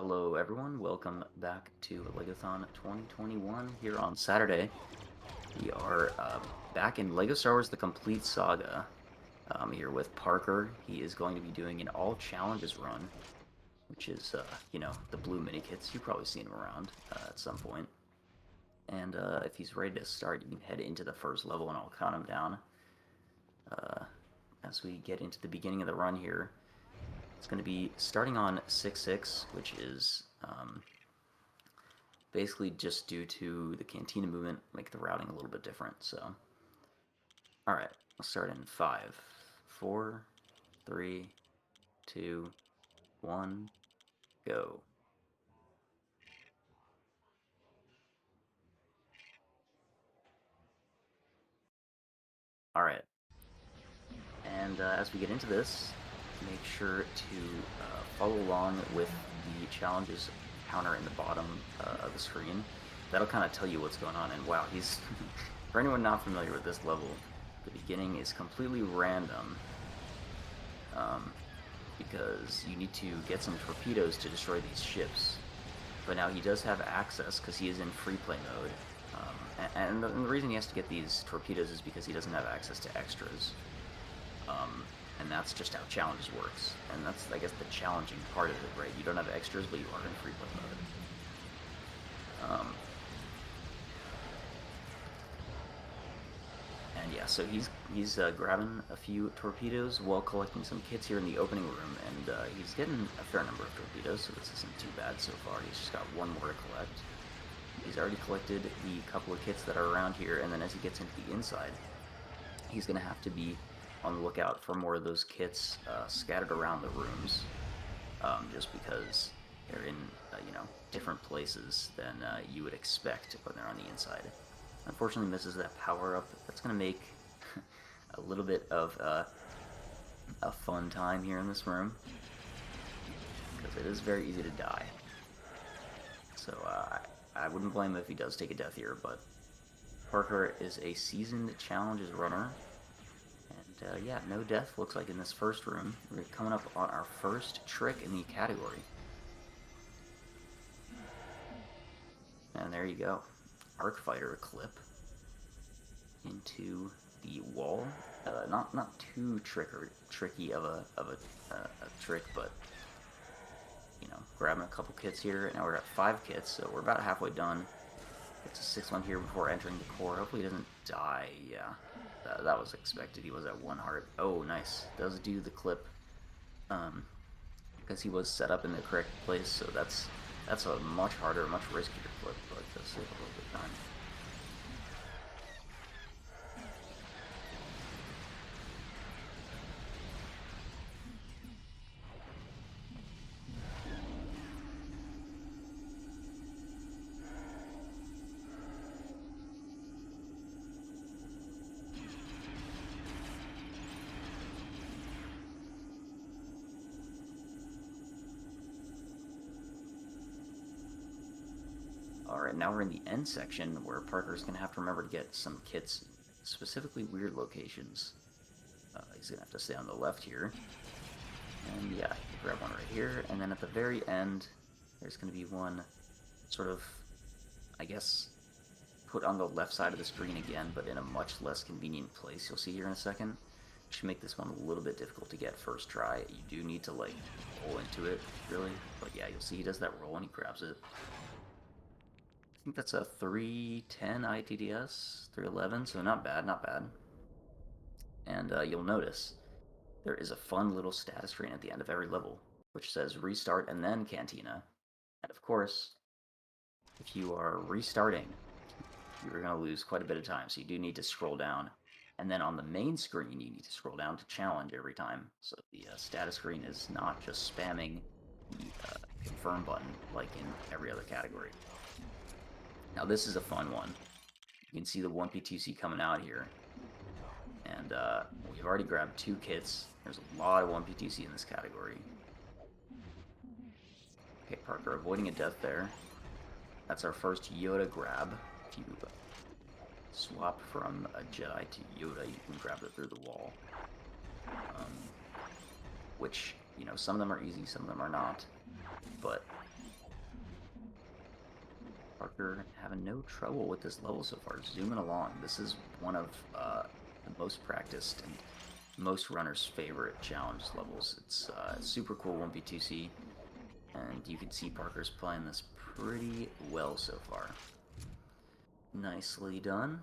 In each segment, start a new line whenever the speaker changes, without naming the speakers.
Hello everyone, welcome back to LEGOthon 2021 here on Saturday. We are back in LEGO Star Wars The Complete Saga. Here with Parker. He is going to be doing an all challenges run, which is, the blue mini kits. You've probably seen him around at some point. And if he's ready to start, you can head into the first level and I'll count him down. As we get into the beginning of the run here, it's going to be starting on 6-6, which is basically just due to the Cantina movement, make the routing a little bit different. So, alright, we'll start in 5, 4, 3, 2, 1, go. Alright, and as we get into this, make sure to follow along with the challenges counter in the bottom of the screen. That'll kind of tell you what's going on, and wow, he's... For anyone not familiar with this level, the beginning is completely random, because you need to get some torpedoes to destroy these ships. But now he does have access, because he is in free play mode, and the reason he has to get these torpedoes is because he doesn't have access to extras. And that's just how challenges works. And that's, I guess, the challenging part of it, right? You don't have extras, but you are in free play mode. And yeah, so he's grabbing a few torpedoes while collecting some kits here in the opening room, and he's getting a fair number of torpedoes, so this isn't too bad so far. He's just got one more to collect. He's already collected the couple of kits that are around here, and then as he gets into the inside, he's going to have to be on the lookout for more of those kits scattered around the rooms, just because they're in different places than you would expect when they're on the inside. Unfortunately misses that power up. That's going to make a little bit of a fun time here in this room, because it is very easy to die. So I wouldn't blame him if he does take a death here, but Parker is a seasoned challenges runner. And yeah, no death looks like in this first room. We're coming up on our first trick in the category. And there you go. Arc Fighter clip into the wall. Not too tricky of a trick, but grabbing a couple kits here. Now we're at 5 kits, so we're about halfway done. It's a 6th one here before entering the core. Hopefully he doesn't die. Yeah, that was expected. He was at 1 heart. Oh, nice. Does do the clip, because he was set up in the correct place. So that's a much harder, much riskier clip, but does save a little bit of time. Alright, now we're in the end section where Parker's going to have to remember to get some kits, specifically weird locations. He's going to have to stay on the left here. And yeah, grab one right here, and then at the very end, there's going to be one sort of, I guess, put on the left side of the screen again, but in a much less convenient place. You'll see here in a second. Should make this one a little bit difficult to get first try. You do need to, like, roll into it, really. But yeah, you'll see he does that roll and he grabs it. I think that's a 310 ITDS, 311, so not bad, not bad. And you'll notice there is a fun little status screen at the end of every level, which says restart and then Cantina. And of course, if you are restarting, you're going to lose quite a bit of time, so you do need to scroll down. And then on the main screen, you need to scroll down to challenge every time. So the status screen is not just spamming the confirm button like in every other category. Now this is a fun one. You can see the 1P2C coming out here. And we've already grabbed 2 kits. There's a lot of 1P2C in this category. Okay, Parker avoiding a death there. That's our first Yoda grab. If you swap from a Jedi to Yoda, you can grab it through the wall. Which, some of them are easy, some of them are not. But Parker having no trouble with this level so far, zooming along. This is one of the most practiced and most runners' favorite challenge levels. It's super cool 1v2c, and you can see Parker's playing this pretty well so far. Nicely done.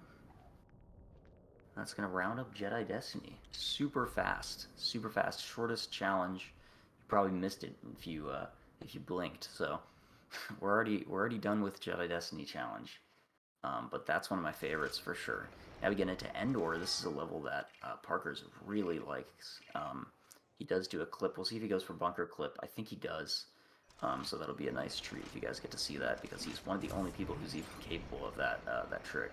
That's going to round up Jedi Destiny. Super fast, shortest challenge. You probably missed it if you blinked. So we're already done with Jedi Destiny challenge. But that's one of my favorites for sure. Now we get into Endor. This is a level that Parker's really likes. He does do a clip. We'll see if he goes for bunker clip. I think he does. So that'll be a nice treat if you guys get to see that, because he's one of the only people who's even capable of that trick.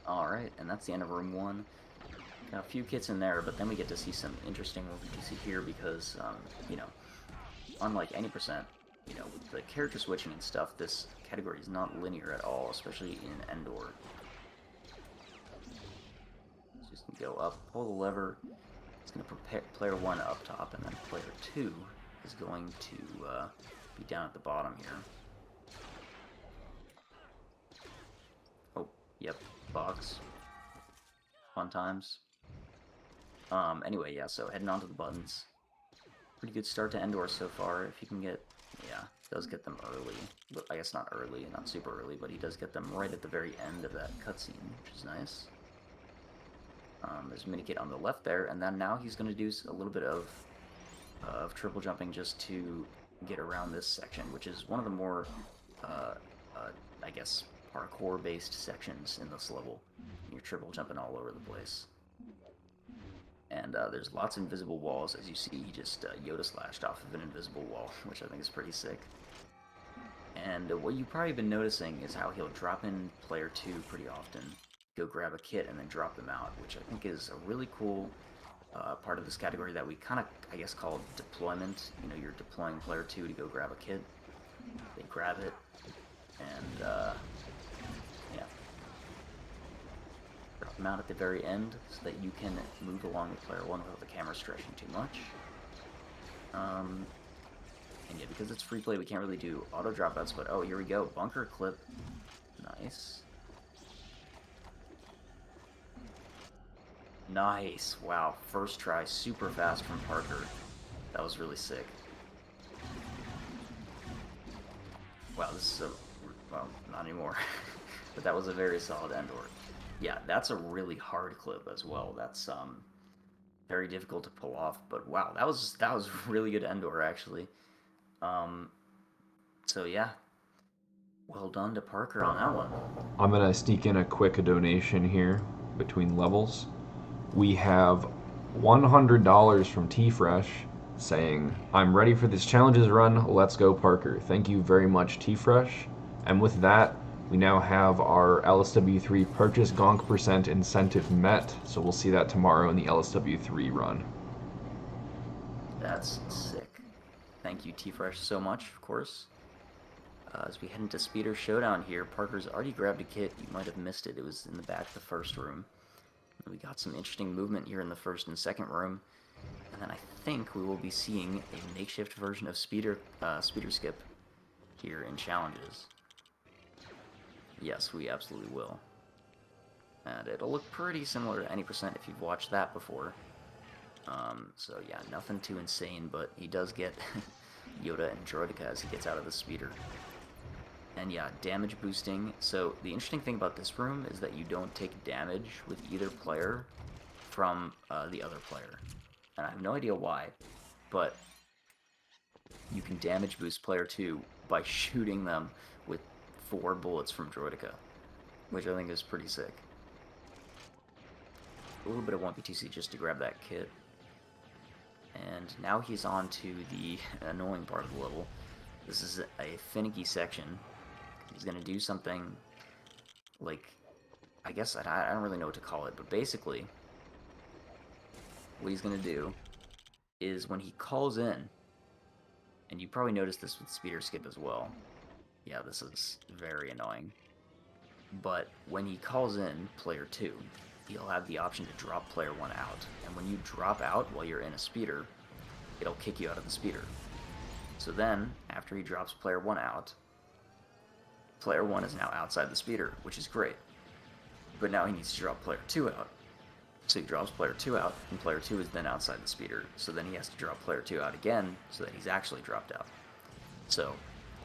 Alright, and that's the end of room 1. Got a few kits in there, but then we get to see some interesting ones we can see here because, you know, unlike any percent, you know, with the character switching and stuff, this category is not linear at all, especially in Endor. So just go up, pull the lever. It's going to prepare player 1 up top, and then player 2 is going to be down at the bottom here. Oh, yep, box. Fun times. Anyway, yeah, so heading on to the buttons. Pretty good start to Endor so far. If you can get, yeah, does get them early. But I guess not early, not super early, but he does get them right at the very end of that cutscene, which is nice. There's a mini-kit on the left there, and then now he's going to do a little bit of triple jumping just to get around this section, which is one of the more, I guess, parkour-based sections in this level. You're triple jumping all over the place. And there's lots of invisible walls. As you see, he just Yoda slashed off of an invisible wall, which I think is pretty sick. And what you've probably been noticing is how he'll drop in player 2 pretty often, go grab a kit, and then drop them out, which I think is a really cool part of this category that we kind of, I guess, call deployment. You know, you're deploying player 2 to go grab a kit. They grab it, and yeah. Drop them out at the very end so that you can move along with player 1 without the camera stretching too much. And yeah, because it's free play, we can't really do auto dropouts, but oh, here we go. Bunker clip. Nice. Nice. Wow. First try, super fast from Parker. That was really sick. Wow, this is a... well, not anymore. But that was a very solid Endor. Yeah, that's a really hard clip as well. That's very difficult to pull off, but wow, that was really good Endor actually. So yeah, well done to Parker on that one.
I'm gonna sneak in a quick donation here between levels. We have $100 from T-Fresh saying, "I'm ready for this challenges run. Let's go, Parker." Thank you very much, T-Fresh. And with that, we now have our LSW3 purchase gonk percent incentive met, so we'll see that tomorrow in the LSW3 run.
That's sick. Thank you, T-Fresh, so much, of course. As we head into Speeder Showdown here, Parker's already grabbed a kit. You might have missed it. It was in the back of the first room. We got some interesting movement here in the first and second room. And then I think we will be seeing a makeshift version of Speeder Skip here in challenges. Yes, we absolutely will. And it'll look pretty similar to any percent if you've watched that before. So yeah, nothing too insane, but he does get Yoda and Droideka as he gets out of the speeder. And yeah, damage boosting. So the interesting thing about this room is that you don't take damage with either player from the other player. And I have no idea why, but you can damage boost player 2 by shooting them with 4 bullets from Droideka, which I think is pretty sick. A little bit of 1v2c just to grab that kit. And now he's on to the annoying part of the level. This is a finicky section. He's going to do something like, I guess I don't really know what to call it, but basically what he's going to do is when he calls in, And you probably noticed this with speeder skip as well. Yeah, this is very annoying. But when he calls in player 2, he'll have the option to drop player 1 out. And when you drop out while you're in a speeder, it'll kick you out of the speeder. So then, after he drops player 1 out, player 1 is now outside the speeder, which is great. But now he needs to drop player 2 out. So he drops player 2 out, and player 2 is then outside the speeder. So then he has to drop player 2 out again, so that he's actually dropped out. So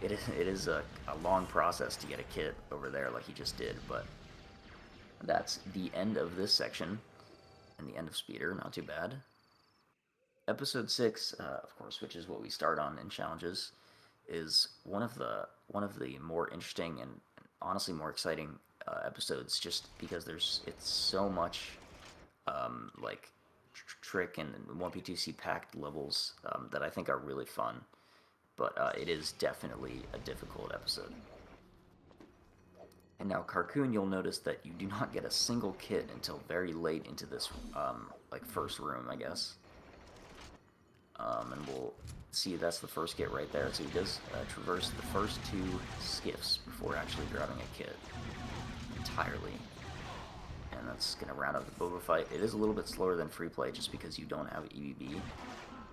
it is a long process to get a kit over there like he just did, but that's the end of this section, and the end of speeder, not too bad. Episode 6, of course, which is what we start on in challenges, is one of the more interesting and honestly more exciting episodes, just because it's so much like trick and 1p2c packed levels that I think are really fun, but it is definitely a difficult episode. And now Carcoon, you'll notice that you do not get a single kit until very late into this like first room, I guess. And we'll see that's the first kit right there. So he does traverse the first 2 skiffs before actually grabbing a kit entirely. And that's going to round out the Boba fight. It is a little bit slower than free play just because you don't have EBB.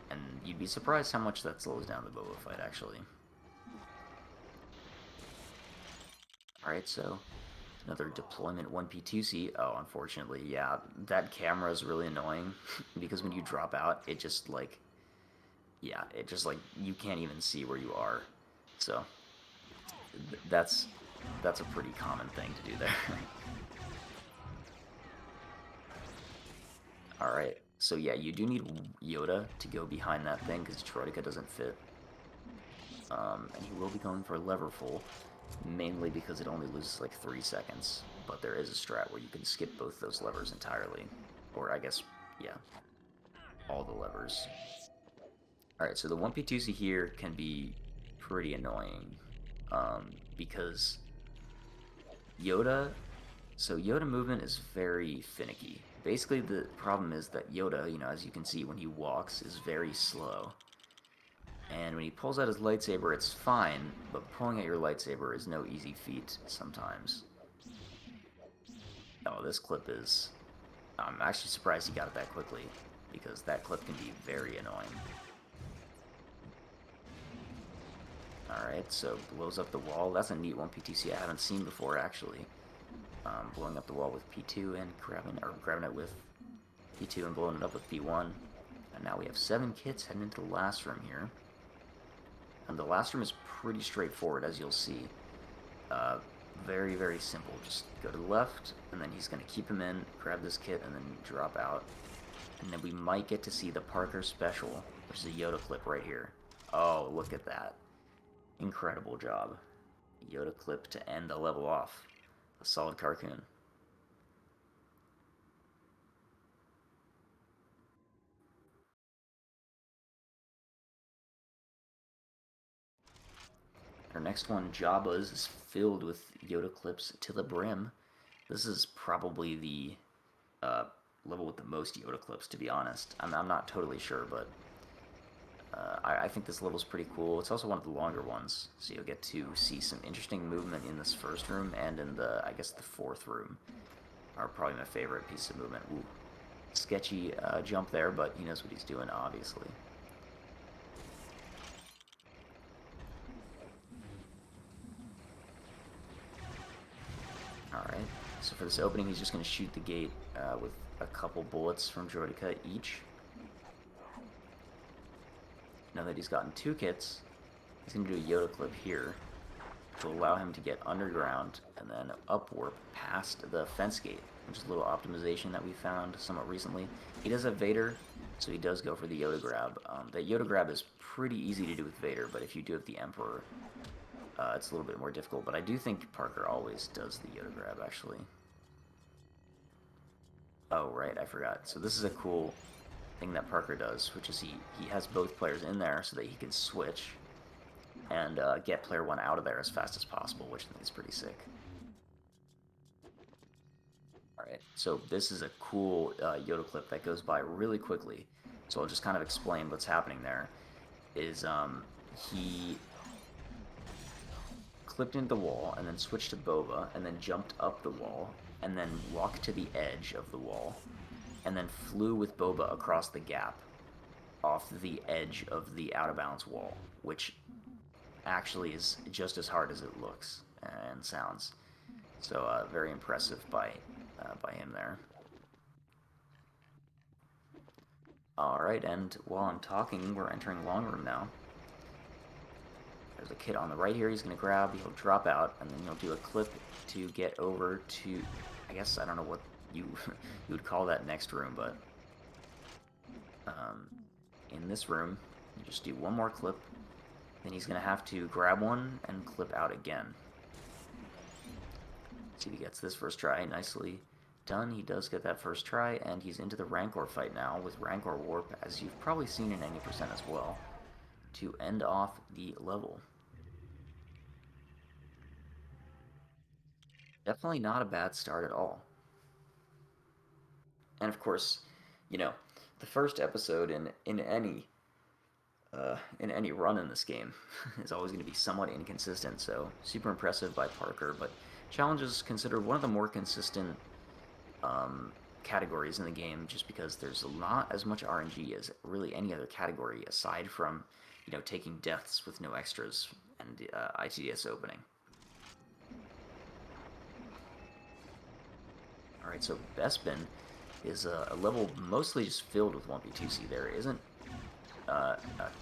And you'd be surprised how much that slows down the Boba fight, actually. Alright, so another deployment 1p2c. Oh, unfortunately, yeah, that camera is really annoying because when you drop out, it just like, yeah, it just like, you can't even see where you are. So, that's a pretty common thing to do there. Alright, so yeah, you do need Yoda to go behind that thing because Droideka doesn't fit. And he will be going for a lever full, mainly because it only loses like 3 seconds. But there is a strat where you can skip both those levers entirely. Or I guess, yeah, all the levers. Alright, so the 1p2c here can be pretty annoying. Because Yoda movement is very finicky. Basically, the problem is that Yoda, as you can see, when he walks, is very slow. And when he pulls out his lightsaber, it's fine, but pulling out your lightsaber is no easy feat sometimes. Oh, this clip is... I'm actually surprised he got it that quickly, because that clip can be very annoying. Alright, so blows up the wall. That's a neat 1p2c I haven't seen before, actually. Blowing up the wall with P2 and grabbing it with P2 and blowing it up with P1. And now we have 7 kits heading into the last room here. And the last room is pretty straightforward, as you'll see. Very, very simple. Just go to the left, and then he's going to keep him in, grab this kit, and then drop out. And then we might get to see the Parker Special, which is a Yoda clip right here. Oh, look at that. Incredible job. Yoda clip to end the level off. A solid Carcoon. Our next one, Jabba's, is filled with Yoda clips to the brim. This is probably the level with the most Yoda clips, to be honest. I'm not totally sure, but I think this level's pretty cool. It's also one of the longer ones, so you'll get to see some interesting movement in this first room and in the, I guess, the 4th room. Are probably my favorite piece of movement. Ooh, sketchy jump there, but he knows what he's doing, obviously. Alright, so for this opening, he's just going to shoot the gate with a couple bullets from Droideka each. Now that he's gotten 2 kits, he's going to do a Yoda clip here, which will allow him to get underground and then upwarp past the fence gate, which is a little optimization that we found somewhat recently. He does have Vader, so he does go for the Yoda grab. The Yoda grab is pretty easy to do with Vader, but if you do have the Emperor, it's a little bit more difficult. But I do think Parker always does the Yoda grab, actually. Oh, right, I forgot. So this is a cool thing that Parker does, which is he has both players in there so that he can switch and get player 1 out of there as fast as possible, which I think is pretty sick. Alright, so this is a cool Yoda clip that goes by really quickly, so I'll just kind of explain what's happening there. Is he clipped into the wall, and then switched to Boba, and then jumped up the wall, and then walked to the edge of the wall, and then flew with Boba across the gap off the edge of the out-of-bounds wall, which actually is just as hard as it looks and sounds. So very impressive by him there. Alright, and while I'm talking, we're entering long room now. There's a kid on the right here he's going to grab, he'll drop out, and then he'll do a clip to get over to, I guess, I don't know what you, you would call that next room, but in this room, you just do one more clip, then he's going to have to grab one and clip out again. See if he gets this first try, nicely done. He does get that first try, and he's into the Rancor fight now with Rancor Warp, as you've probably seen in 90% as well, to end off the level. Definitely not a bad start at all. And of course, you know, the first episode in any run in this game is always going to be somewhat inconsistent. So super impressive by Parker, but challenge is considered one of the more consistent categories in the game, just because there's not as much RNG as really any other category aside from taking deaths with no extras and ITDS opening. Alright, so Bespin is a level mostly just filled with 1p2c. There isn't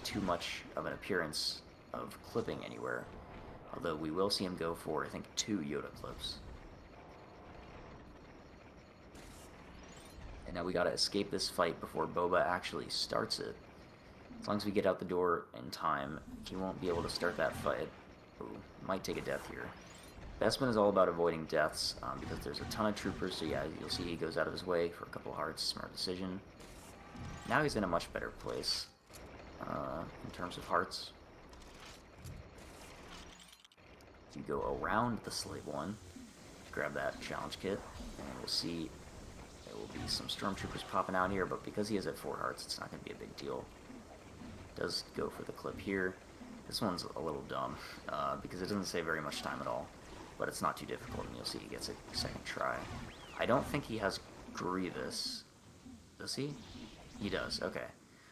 too much of an appearance of clipping anywhere, although we will see him go for, I think, 2 Yoda clips. And now we gotta escape this fight before Boba actually starts it. As long as we get out the door in time, he won't be able to start that fight. Ooh, might take a death here. Bespin is all about avoiding deaths, because there's a ton of troopers, so yeah, you'll see he goes out of his way for a couple of hearts. Smart decision. Now he's in a much better place in terms of hearts. If you go around the slave one, grab that challenge kit, and we'll see there will be some stormtroopers popping out here, but because he is at 4 hearts, it's not going to be a big deal. Does go for the clip here. This one's a little dumb, because it doesn't save very much time at all, but it's not too difficult, and you'll see he gets a second try. I don't think he has Grievous. Does he? He does, okay.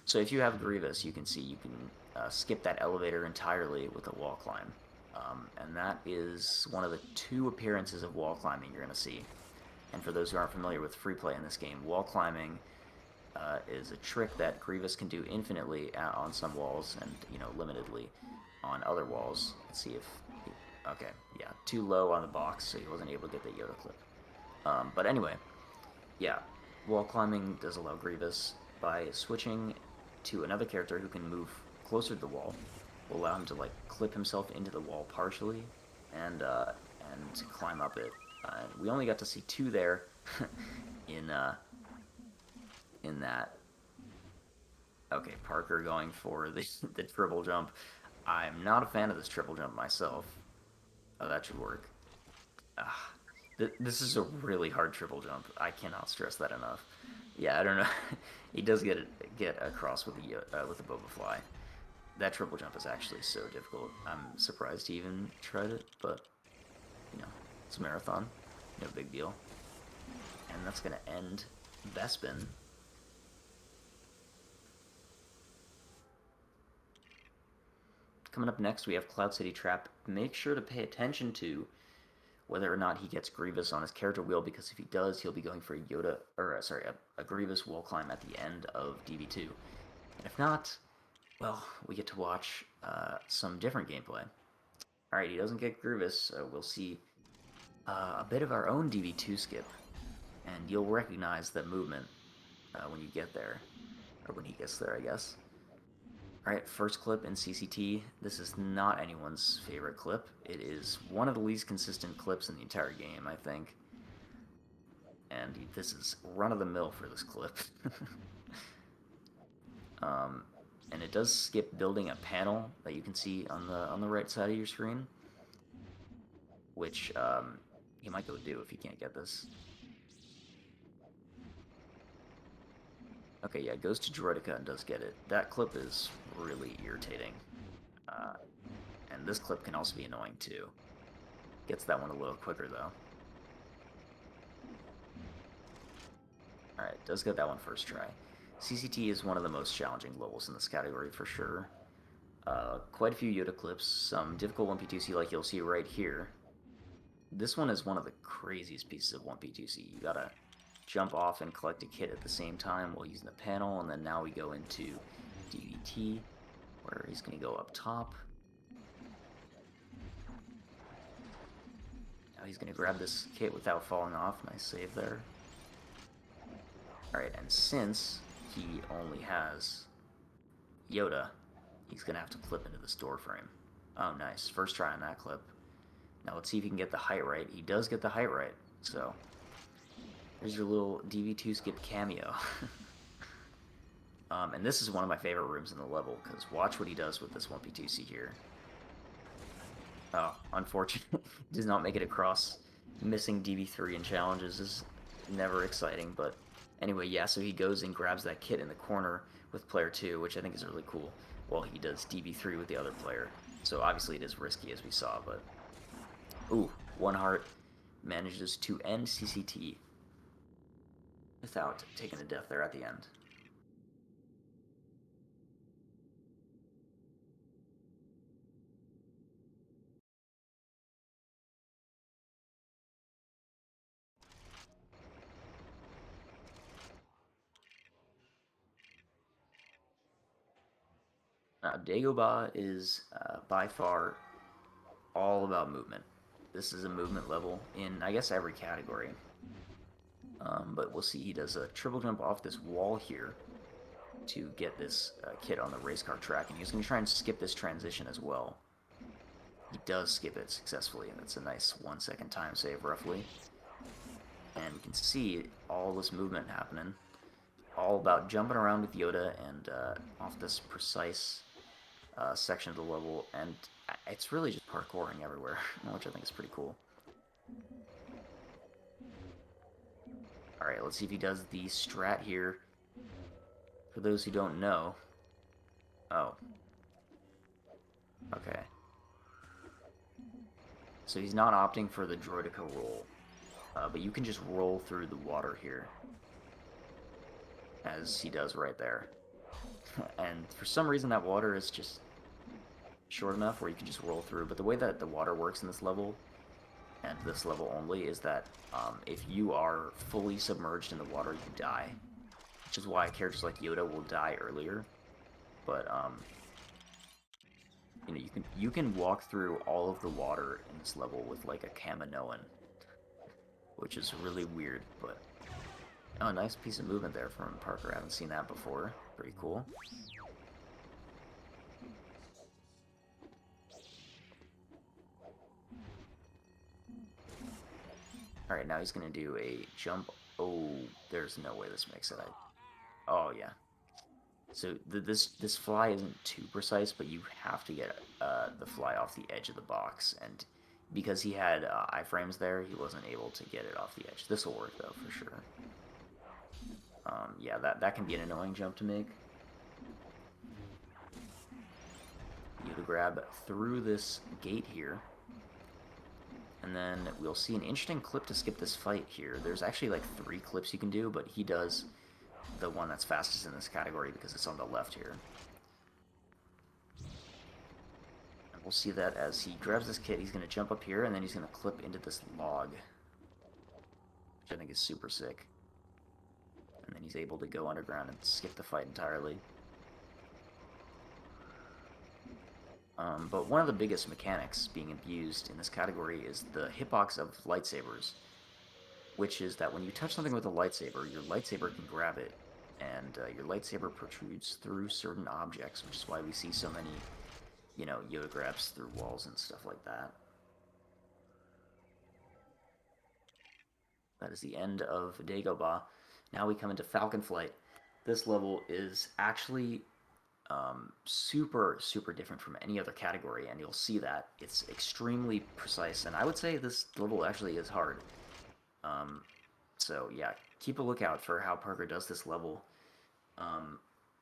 So if you have Grievous, you can see you can skip that elevator entirely with a wall climb. And that is one of the 2 appearances of wall climbing you're going to see. And for those who aren't familiar with free play in this game, wall climbing is a trick that Grievous can do infinitely on some walls and, limitedly on other walls. Let's see if... Okay, yeah, too low on the box, so he wasn't able to get the Yoda clip. But anyway, yeah, wall climbing does allow Grievous, by switching to another character who can move closer to the wall, will allow him to clip himself into the wall partially and climb up it. We only got to see 2 there in that. Okay, Parker going for the triple jump. I'm not a fan of this triple jump myself. Oh, that should work. This is a really hard triple jump. I cannot stress that enough. Yeah, I don't know. He does get across with the Boba Fly. That triple jump is actually so difficult. I'm surprised he even tried it, but it's a marathon, no big deal. And that's gonna end Bespin. Coming up next, we have Cloud City Trap. Make sure to pay attention to whether or not he gets Grievous on his character wheel, because if he does, he'll be going for a Grievous wall climb at the end of DB2. And if not, well, we get to watch some different gameplay. Alright, he doesn't get Grievous, so we'll see a bit of our own DB2 skip. And you'll recognize that movement when you get there. Or when he gets there, I guess. Alright, first clip in CCT. This is not anyone's favorite clip. It is one of the least consistent clips in the entire game, I think. And this is run-of-the-mill for this clip. And it does skip building a panel that you can see on the right side of your screen, which you might go do if you can't get this. Okay, yeah, it goes to Droideka and does get it. That clip is really irritating. this clip can also be annoying too. Gets that one a little quicker though. Alright, does get that one first try. CCT is one of the most challenging levels in this category for sure. Quite a few Yoda clips, some difficult 1P2C like you'll see right here. This one is one of the craziest pieces of 1P2C. You gotta jump off and collect a kit at the same time while using the panel, and then now we go into DVT, where he's gonna go up top. Now he's gonna grab this kit without falling off. Nice save there. Alright, and since he only has Yoda, he's gonna have to clip into this door frame. Oh, nice. First try on that clip. Now let's see if he can get the height right. He does get the height right, so there's your little DV2 skip cameo. And this is one of my favorite rooms in the level, because watch what he does with this 1P2C here. Oh, unfortunate. Does not make it across. Missing DV3 in challenges is never exciting, but anyway, yeah, so he goes and grabs that kit in the corner with player 2, which I think is really cool, while he does DV3 with the other player. So obviously it is risky, as we saw, but... Ooh, one heart manages to end CCT without taking a death there at the end. Dagobah is by far all about movement. This is a movement level in, I guess, every category. But we'll see he does a triple jump off this wall here to get this kit on the race car track, and he's going to try and skip this transition as well. He does skip it successfully, and it's a nice 1 second time save, roughly. And we can see all this movement happening. All about jumping around with Yoda and off this precise section of the level, and it's really just parkouring everywhere, which I think is pretty cool. Alright, let's see if he does the strat here. For those who don't know... Oh. Okay. So he's not opting for the Droidica roll, but you can just roll through the water here, as he does right there. And for some reason that water is just short enough where you can just roll through, but the way that the water works in this level, and this level only, is that if you are fully submerged in the water, you die. Which is why characters like Yoda will die earlier. But, you know, you can walk through all of the water in this level with, like, a Kaminoan. Which is really weird, but... Oh, nice piece of movement there from Parker. I haven't seen that before. Pretty cool. Alright, now he's going to do a jump. Oh, there's no way this makes it. Oh, yeah. So this fly isn't too precise, but you have to get the fly off the edge of the box. And because he had iframes there, he wasn't able to get it off the edge. This will work, though, for sure. Yeah, that can be an annoying jump to make. You have to grab through this gate here. And then we'll see an interesting clip to skip this fight here. There's actually like 3 clips you can do, but he does the one that's fastest in this category because it's on the left here. And we'll see that as he grabs this kit, he's going to jump up here, and then he's going to clip into this log, which I think is super sick. And then he's able to go underground and skip the fight entirely. But one of the biggest mechanics being abused in this category is the hitbox of lightsabers, which is that when you touch something with a lightsaber, your lightsaber can grab it, and your lightsaber protrudes through certain objects, which is why we see so many, you know, Yoda grabs through walls and stuff like that. That is the end of Dagobah. Now we come into Falcon Flight. This level is actually super different from any other category, and you'll see that it's extremely precise, and I would say this level actually is hard. So yeah, keep a lookout for how Parker does this level.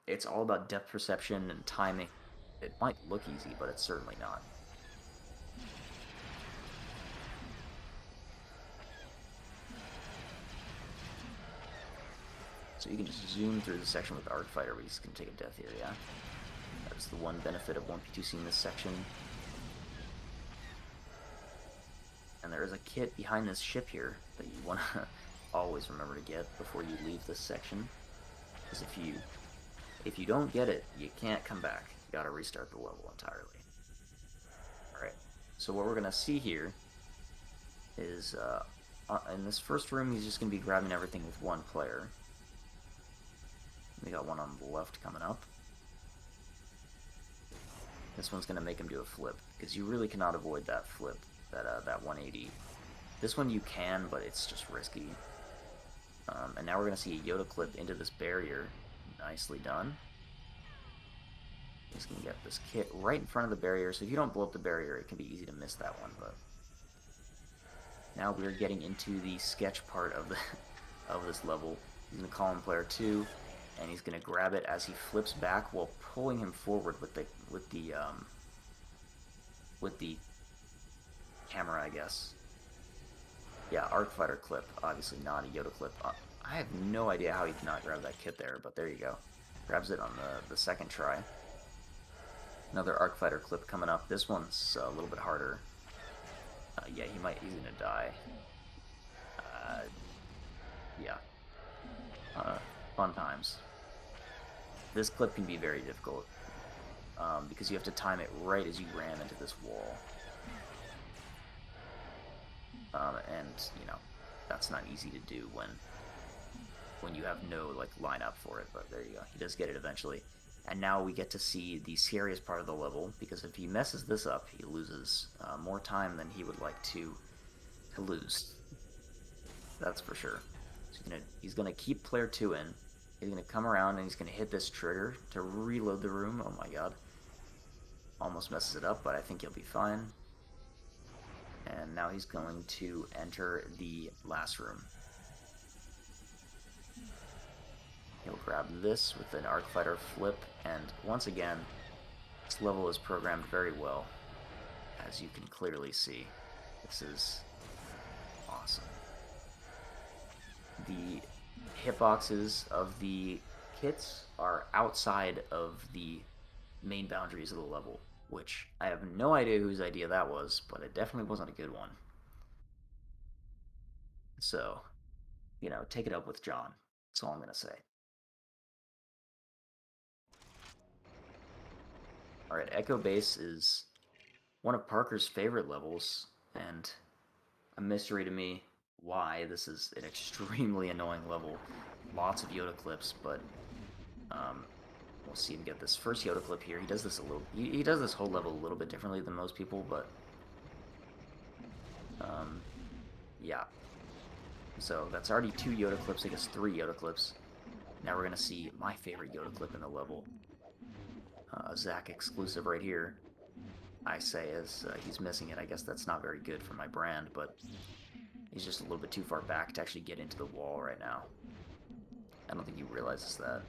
It's all about depth perception and timing. It might look easy, but it's certainly not. So you can just zoom through the section with the Arc Fighter, but he's going to take a death here, yeah? That's the one benefit of 1P2C in this section. And there is a kit behind this ship here that you want to always remember to get before you leave this section. Because if you don't get it, you can't come back. You gotta restart the level entirely. Alright, so what we're gonna see here is, in this first room, he's just gonna be grabbing everything with one player. We got one on the left coming up. This one's gonna make him do a flip, because you really cannot avoid that flip, that 180. This one you can, but it's just risky. And now we're gonna see a Yoda clip into this barrier. Nicely done. He's gonna get this kit right in front of the barrier, so if you don't blow up the barrier, it can be easy to miss that one, but now we're getting into the sketch part of the of this level. He's gonna call in player 2, and he's gonna grab it as he flips back while pulling him forward with the camera, I guess. Yeah, Arc Fighter clip, obviously not a Yoda clip. I have no idea how he did not grab that kit there, but there you go. Grabs it on the second try. Another Arc Fighter clip coming up. This one's a little bit harder. Yeah, he's gonna die. Yeah. Fun times. This clip can be very difficult, because you have to time it right as you ram into this wall. And, you know, that's not easy to do when you have no, like, lineup for it, but there you go. He does get it eventually. And now we get to see the scariest part of the level, because if he messes this up, he loses more time than he would like to lose. That's for sure. So he's gonna keep player 2 in. He's gonna come around and he's gonna hit this trigger to reload the room. Oh my god. Almost messes it up, but I think he'll be fine. And now he's going to enter the last room. He'll grab this with an Arc Fighter flip, and once again, this level is programmed very well, as you can clearly see. This is awesome. The hitboxes of the kits are outside of the main boundaries of the level, which I have no idea whose idea that was, but it definitely wasn't a good one. So, you know, take it up with John. That's all I'm going to say. Alright, Echo Base is one of Parker's favorite levels, and a mystery to me why. This is an extremely annoying level. Lots of Yoda clips, but we'll see him get this first Yoda clip here. He does this he does this whole level a little bit differently than most people, but yeah. So that's already 2 Yoda clips, I guess 3 Yoda clips. Now we're gonna see my favorite Yoda clip in the level. Zach exclusive right here. I say as he's missing it. I guess that's not very good for my brand, but he's just a little bit too far back to actually get into the wall right now. I don't think he realizes that.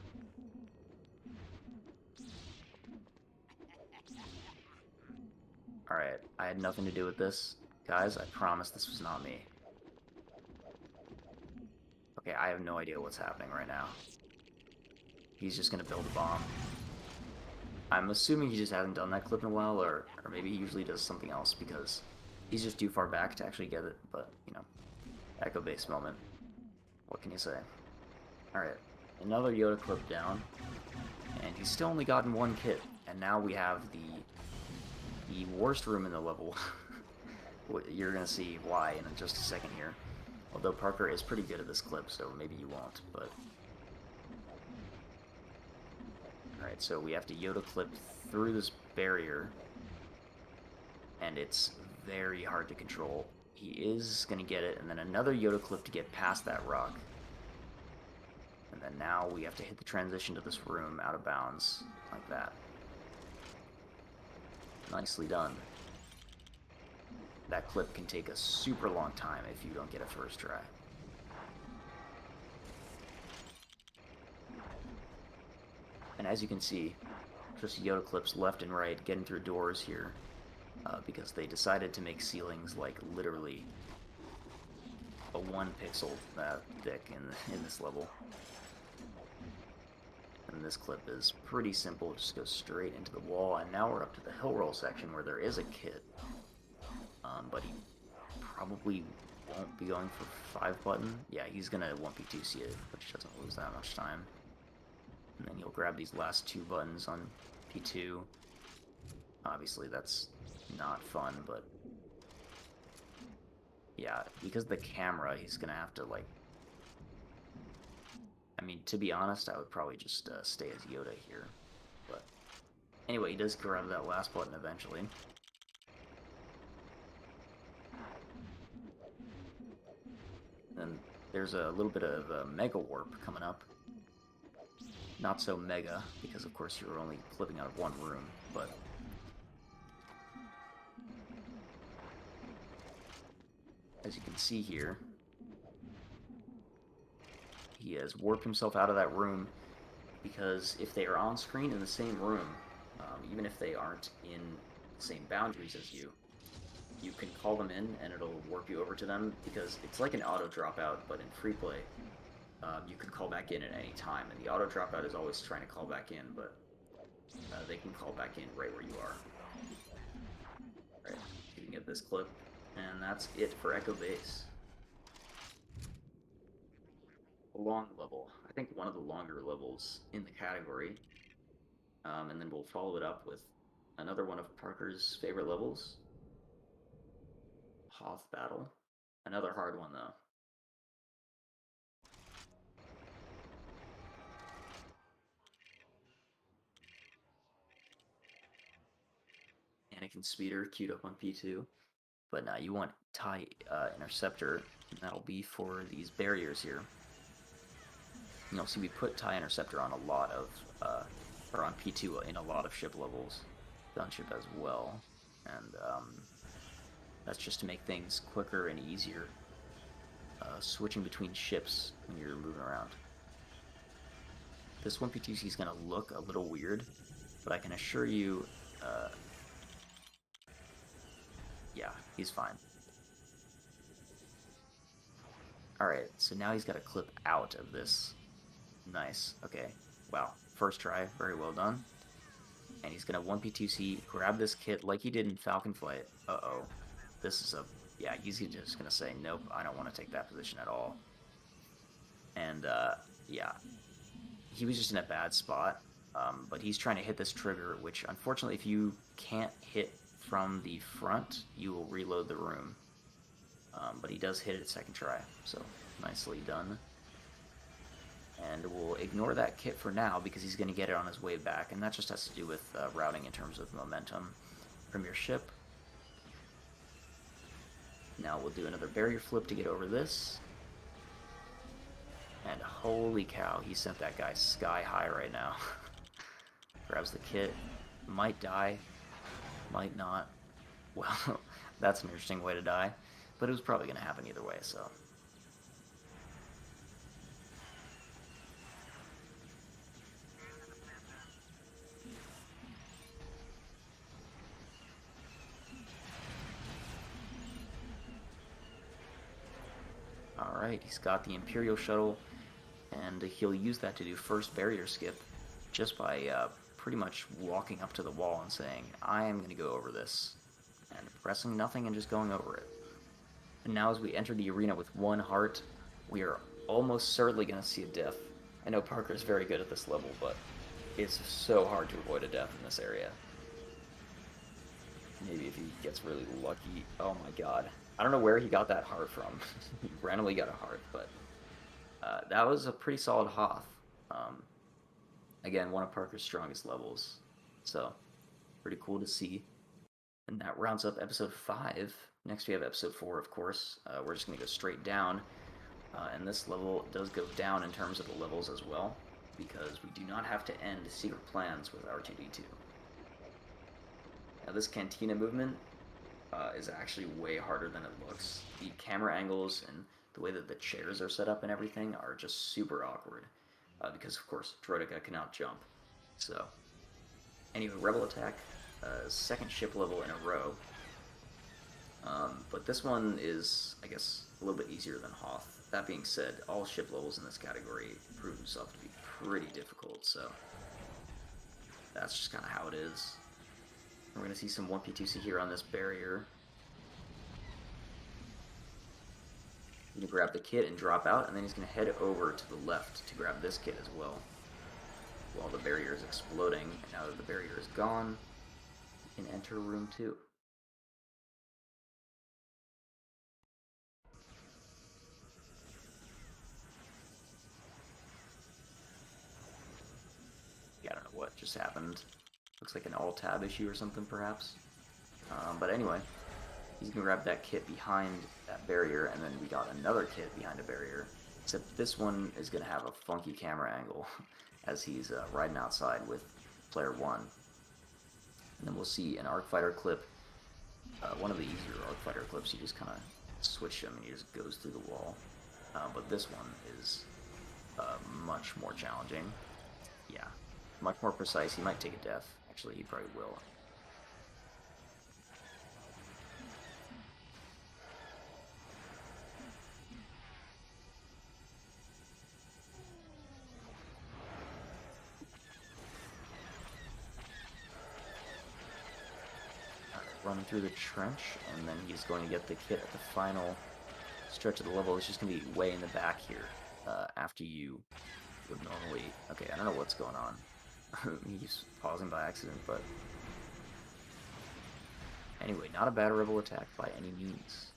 Alright, I had nothing to do with this. Guys, I promise this was not me. Okay, I have no idea what's happening right now. He's just gonna build a bomb. I'm assuming he just hasn't done that clip in a while, or maybe he usually does something else, because he's just too far back to actually get it, but, you know, Echo Base moment. What can you say? Alright, another Yoda clip down, and he's still only gotten 1 kit, and now we have the worst room in the level. You're gonna see why in just a second here. Although Parker is pretty good at this clip, so maybe you won't, but... Alright, so we have to Yoda clip through this barrier, and it's very hard to control. He is going to get it, and then another Yoda clip to get past that rock. And then now we have to hit the transition to this room out of bounds, like that. Nicely done. That clip can take a super long time if you don't get it first try. And as you can see, just Yoda clips left and right getting through doors here, because they decided to make ceilings like literally a 1 pixel thick in this level. And this clip is pretty simple, just goes straight into the wall, and now we're up to the hill roll section where there is a kit. But he probably won't be going for 5 button. Yeah, he's gonna 1p2c it, which doesn't lose that much time. And then he'll grab these last 2 buttons on P2. Obviously that's not fun, but yeah, because of the camera, he's gonna have to, like, I mean, to be honest, I would probably just stay as Yoda here. But anyway, he does grab that last button eventually. Then there's a little bit of a Mega Warp coming up. Not so mega, because of course you're only flipping out of one room, but as you can see here, he has warped himself out of that room, because if they are on screen in the same room, even if they aren't in the same boundaries as you, you can call them in and it'll warp you over to them, because it's like an auto dropout, but in free play. You can call back in at any time, and the auto dropout is always trying to call back in, but they can call back in right where you are. Alright, you can get this clip, and that's it for Echo Base. A long level. I think one of the longer levels in the category. And then we'll follow it up with another one of Parker's favorite levels. Hoth Battle. Another hard one, though. Anakin Speeder queued up on P2. But now you want TIE Interceptor, and that'll be for these barriers here. And you'll see we put TIE Interceptor on a lot of, or on P2 in a lot of ship levels. Gunship as well. And that's just to make things quicker and easier. Switching between ships when you're moving around. This 1P2C is going to look a little weird, but I can assure you, yeah, he's fine. Alright, so now he's got a clip out of this. Nice, okay. Wow, first try, very well done. And he's going to 1P2C, grab this kit like he did in Falcon Flight. Uh-oh. This is a... yeah, he's just going to say, nope, I don't want to take that position at all. And, yeah. He was just in a bad spot, but he's trying to hit this trigger, which, unfortunately, if you can't hit from the front, you will reload the room. But he does hit it second try, so nicely done. And we'll ignore that kit for now, because he's going to get it on his way back, and that just has to do with routing in terms of momentum from your ship. Now we'll do another barrier flip to get over this. And holy cow, he sent that guy sky high right now. Grabs the kit, might die, might not. Well, that's an interesting way to die, but it was probably going to happen either way, so... Alright, he's got the Imperial Shuttle, and he'll use that to do first barrier skip, just by pretty much walking up to the wall and saying, I am going to go over this, and pressing nothing and just going over it. And now as we enter the arena with 1 heart, we are almost certainly going to see a death. I know Parker's very good at this level, but it's so hard to avoid a death in this area. Maybe if he gets really lucky. Oh my god. I don't know where he got that heart from. He randomly got a heart, but that was a pretty solid Hoth. Again, one of Parker's strongest levels. So, pretty cool to see. And that rounds up episode 5. Next we have episode 4, of course. We're just going to go straight down. And this level does go down in terms of the levels as well, because we do not have to end secret plans with R2-D2. Now this Cantina movement is actually way harder than it looks. The camera angles and the way that the chairs are set up and everything are just super awkward, because of course Droideka cannot jump. So, anyway, Rebel Attack, second ship level in a row. But this one is, I guess, a little bit easier than Hoth. That being said, all ship levels in this category prove themselves to be pretty difficult, so that's just kind of how it is. We're going to see some 1P2C here on this barrier. You can grab the kit and drop out, and then he's going to head over to the left to grab this kit as well. While the barrier is exploding, and now that the barrier is gone, you can enter room 2. Yeah, I don't know what just happened. Looks like an alt-tab issue or something, perhaps. But anyway, he's going to grab that kit behind that barrier, and then we got another kit behind a barrier, except this one is going to have a funky camera angle as he's riding outside with player 1. And then we'll see an Arc Fighter clip, one of the easier Arc Fighter clips. You just kind of switch him and he just goes through the wall. But this one is much more challenging. Yeah, much more precise. He might take a death. Actually, he probably will. Run through the trench, and then he's going to get the kit at the final stretch of the level. It's just going to be way in the back here, after you would normally... Okay, I don't know what's going on. He's pausing by accident, but... Anyway, not a bad rebel attack by any means.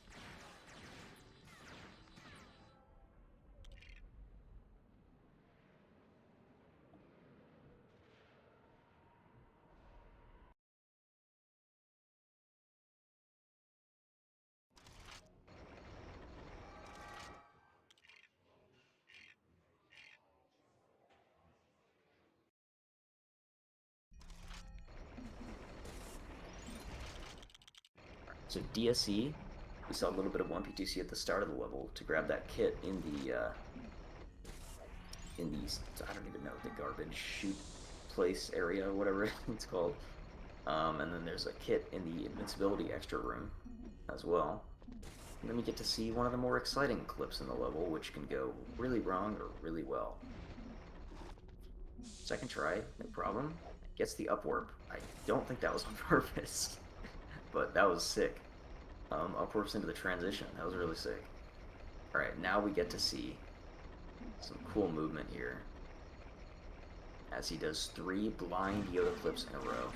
So DSE, we saw a little bit of 1P2C at the start of the level to grab that kit in the, I don't even know, the garbage chute place area, whatever it's called. And then there's a kit in the invincibility extra room as well. And then we get to see one of the more exciting clips in the level, which can go really wrong or really well. Second try, no problem. Gets the upwarp. I don't think that was on purpose. But that was sick. Upwarps into the transition. That was really sick. Alright, now we get to see some cool movement here. As he does 3 blind Yoda clips in a row.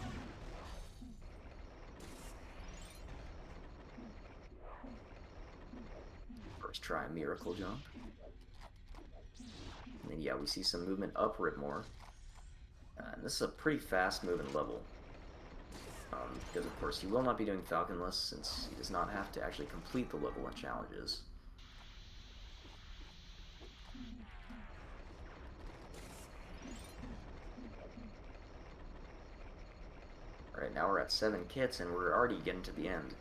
First try, miracle jump. And then, yeah, we see some movement up Ripmore. And this is a pretty fast moving level. Because, of course, he will not be doing Falconless, since he does not have to actually complete the level in challenges. Alright, now we're at 7 kits, and we're already getting to the end.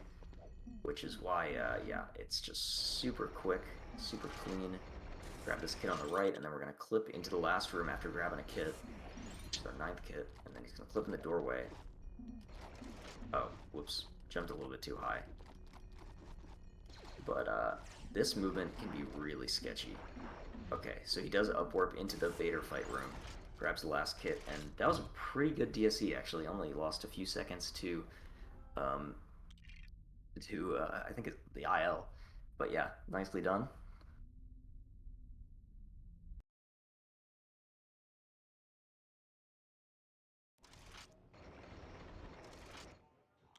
Which is why, yeah, it's just super quick, super clean. Grab this kit on the right, and then we're going to clip into the last room after grabbing a kit, which is our 9th kit, and then he's going to clip in the doorway. Oh, whoops. Jumped a little bit too high. But, this movement can be really sketchy. Okay, so he does upwarp into the Vader fight room, grabs the last kit, and that was a pretty good DSE, actually. Only lost a few seconds to I think it's the IL. But yeah, nicely done.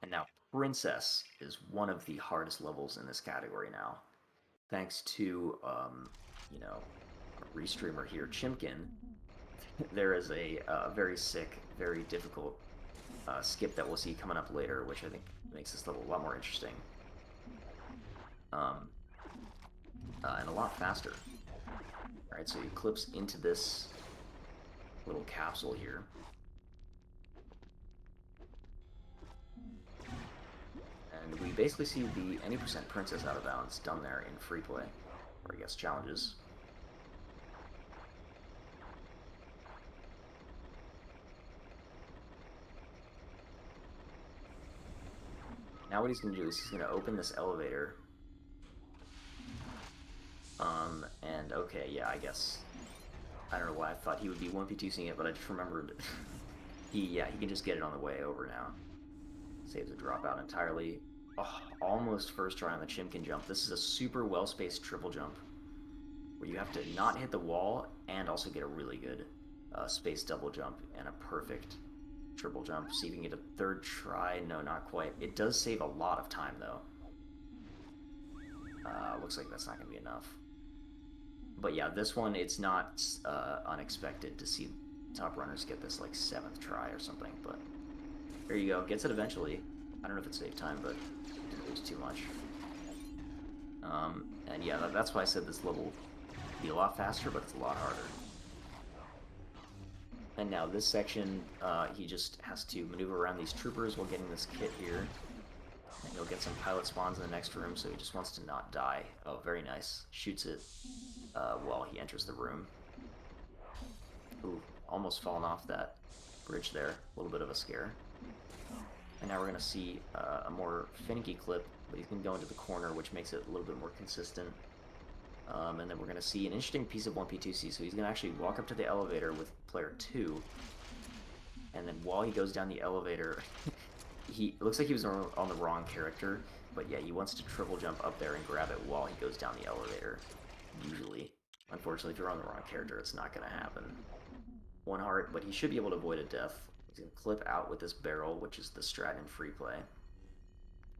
And now, Princess is one of the hardest levels in this category now. Thanks to, you know, a restreamer here, Chimkin, there is a very sick, very difficult skip that we'll see coming up later, which I think makes this level a lot more interesting. And a lot faster. Alright, so he clips into this little capsule here. And we basically see the any percent princess out of bounds done there in free play, or I guess challenges. Now what he's going to do is he's going to open this elevator. And okay, yeah, I guess I don't know why I thought he would be 1p2-ing it, but I just remembered he can just get it on the way over now. Saves a dropout entirely. Oh, almost first try on the Chimkin jump. This is a super well-spaced triple jump where you have to not hit the wall and also get a really good spaced double jump and a perfect triple jump. See if you can get a third try. No, not quite. It does save a lot of time, though. Looks like that's not going to be enough. But yeah, this one, it's not unexpected to see top runners get this like 7th try or something, but there you go. Gets it eventually. I don't know if it saved time, but it didn't lose too much. And yeah, that's why I said this level would be a lot faster, but it's a lot harder. And now this section, he just has to maneuver around these troopers while getting this kit here. And he'll get some pilot spawns in the next room, so he just wants to not die. Oh, very nice. Shoots it while he enters the room. Ooh, almost fallen off that bridge there. A little bit of a scare. And now we're going to see a more finicky clip, but he's going to go into the corner, which makes it a little bit more consistent. And then we're going to see an interesting piece of 1p2c. So he's going to actually walk up to the elevator with player 2. And then while he goes down the elevator, it looks like he was on the wrong character. But yeah, he wants to triple jump up there and grab it while he goes down the elevator. Usually. Unfortunately, if you're on the wrong character, it's not going to happen. 1 heart, but he should be able to avoid a death. He's going to clip out with this barrel, which is the strat in free play.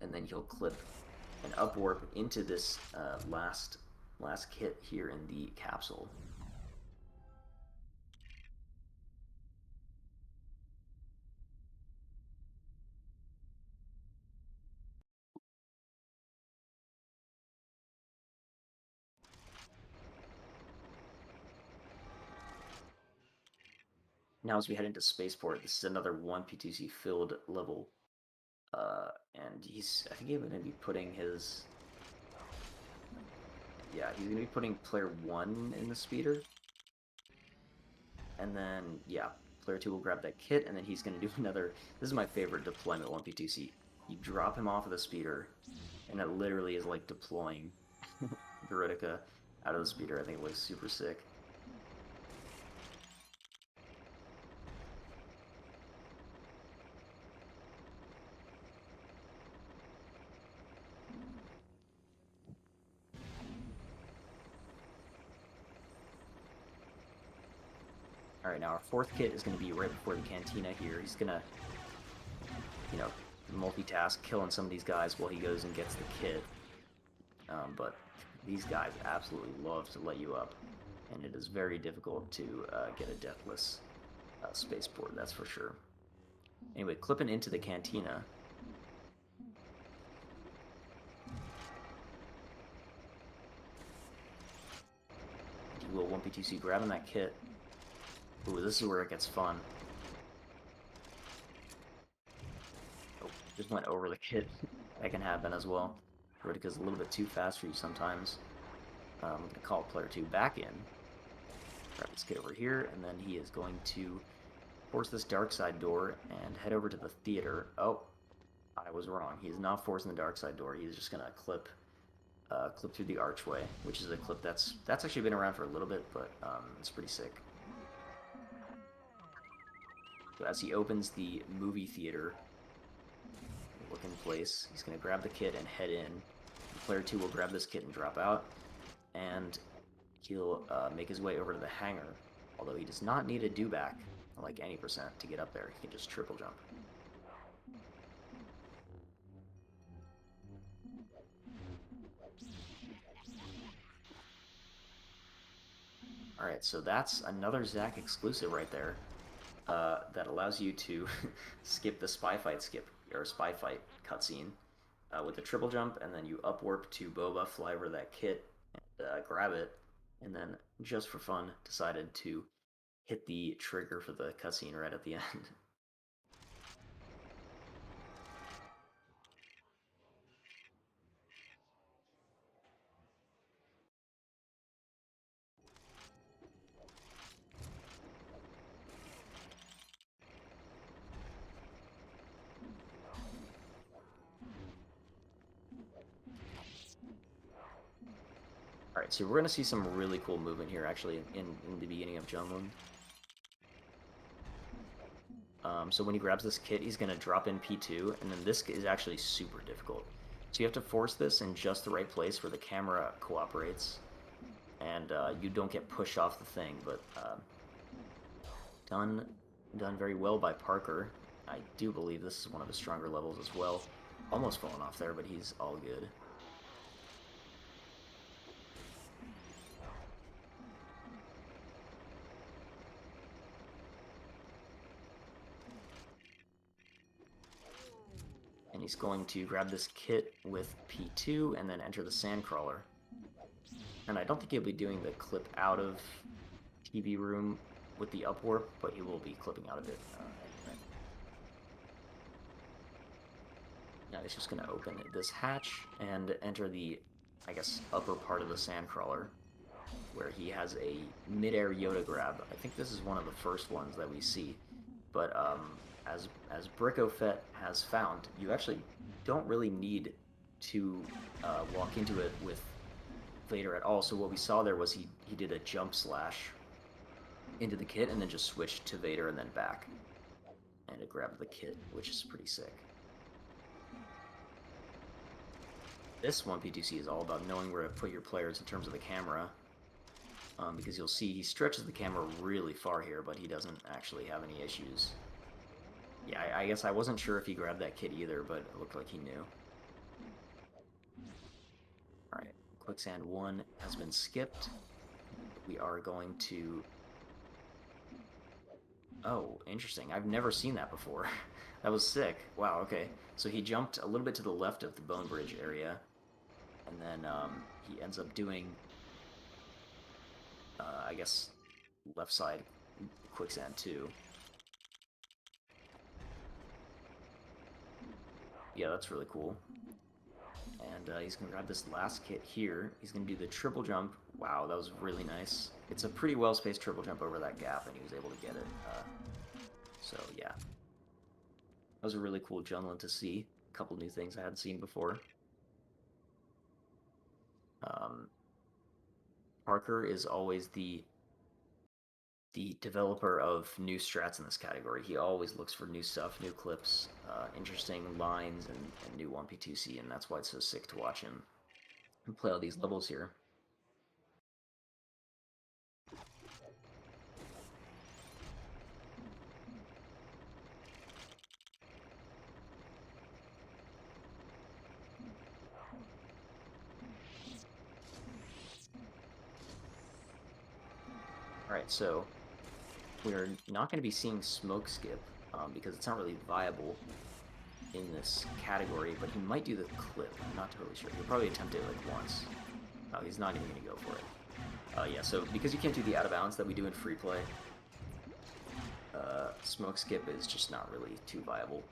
And then he'll clip an up warp into this last kit here in the capsule. Now as we head into Spaceport, this is another 1p2c filled level. And I think he's going to be putting his... Yeah, he's going to be putting player 1 in the speeder. And then, yeah, player 2 will grab that kit, and then he's going to do another... This is my favorite deployment 1p2c. You drop him off of the speeder, and it literally is like deploying Veritica out of the speeder. I think it looks super sick. Alright, now our 4th kit is going to be right before the cantina here. He's going to, you know, multitask, killing some of these guys while he goes and gets the kit. But these guys absolutely love to let you up, and it is very difficult to get a deathless spaceport, that's for sure. Anyway, clipping into the cantina. You will 1p2c grabbing that kit. Ooh, this is where it gets fun. Oh, just went over the kit. That can happen as well. Vertica's a little bit too fast for you sometimes. I'm going to call player 2 back in. Grab this kit over here, and then he is going to force this dark side door and head over to the theater. Oh, I was wrong. He is not forcing the dark side door. He's just going to clip through the archway, which is a clip that's actually been around for a little bit, but it's pretty sick. So as he opens the movie theater, look in place, he's going to grab the kit and head in. Player 2 will grab this kit and drop out, and he'll make his way over to the hangar, although he does not need a do-back, like any percent, to get up there. He can just triple jump. Alright, so that's another Zack exclusive right there. That allows you to skip the spy fight cutscene with the triple jump, and then you up warp to Boba, fly over that kit, and grab it, and then just for fun decided to hit the trigger for the cutscene right at the end. Alright, So we're going to see some really cool movement here, actually, in the beginning of Junglin. So when he grabs this kit, he's going to drop in P2, and then this is actually super difficult. So you have to force this in just the right place where the camera cooperates, and you don't get pushed off the thing, but done very well by Parker. I do believe this is one of his stronger levels as well. Almost fallen off there, but he's all good. And he's going to grab this kit with P2 and then enter the Sandcrawler. And I don't think he'll be doing the clip out of TV room with the up warp, but he will be clipping out of it. Anyway. Now he's just going to open this hatch and enter the, I guess, upper part of the Sandcrawler, where he has a mid-air Yoda grab. I think this is one of the first ones that we see, but as Brickofet has found, you actually don't really need to walk into it with Vader at all. So what we saw there was he did a jump slash into the kit and then just switched to Vader and then back. And it grabbed the kit, which is pretty sick. This 1P2C is all about knowing where to put your players in terms of the camera. Because you'll see he stretches the camera really far here, but he doesn't actually have any issues. Yeah, I guess I wasn't sure if he grabbed that kit either, but it looked like he knew. Alright, Quicksand 1 has been skipped. We are going to... Oh, interesting. I've never seen that before. That was sick. Wow, okay. So he jumped a little bit to the left of the Bone Bridge area, and then he ends up doing, I guess, left side Quicksand 2. Yeah, that's really cool. And he's going to grab this last kit here. He's going to do the triple jump. Wow, that was really nice. It's a pretty well-spaced triple jump over that gap, and he was able to get it. So, yeah. That was a really cool Junglin to see. A couple new things I hadn't seen before. Parker is always the developer of new strats in this category. He always looks for new stuff, new clips, interesting lines, and new 1P2C, and that's why it's so sick to watch him play all these levels here. Alright, so we're not going to be seeing Smoke Skip because it's not really viable in this category, but he might do the clip. I'm not totally sure. He'll probably attempt it like once. Oh, he's not even going to go for it. Yeah, so because you can't do the out of bounds that we do in free play, Smoke Skip is just not really too viable.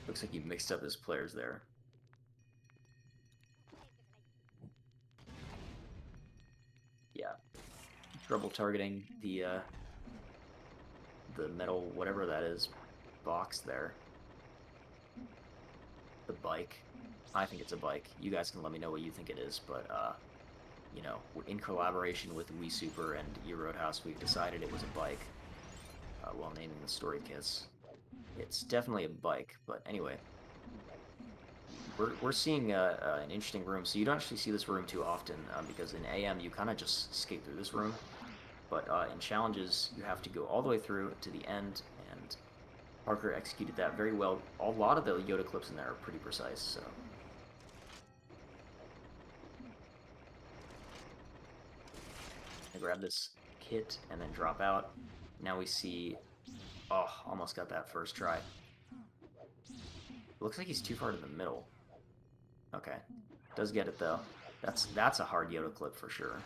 Looks like he mixed up his players there. Yeah. Trouble targeting the metal, whatever that is, box there. The bike. I think it's a bike. You guys can let me know what you think it is, but, you know, in collaboration with Wii Super and E-Roadhouse, we've decided it was a bike, while naming the story kits. It's definitely a bike, but anyway. We're seeing an interesting room, so you don't actually see this room too often, because in AM you kind of just skate through this room, but in challenges you have to go all the way through to the end, and Parker executed that very well. A lot of the Yoda clips in there are pretty precise, so... I grab this kit and then drop out. Now we see... Oh, almost got that first try. Looks like he's too far to the middle. Okay. Does get it, though. That's a hard Yoda clip for sure.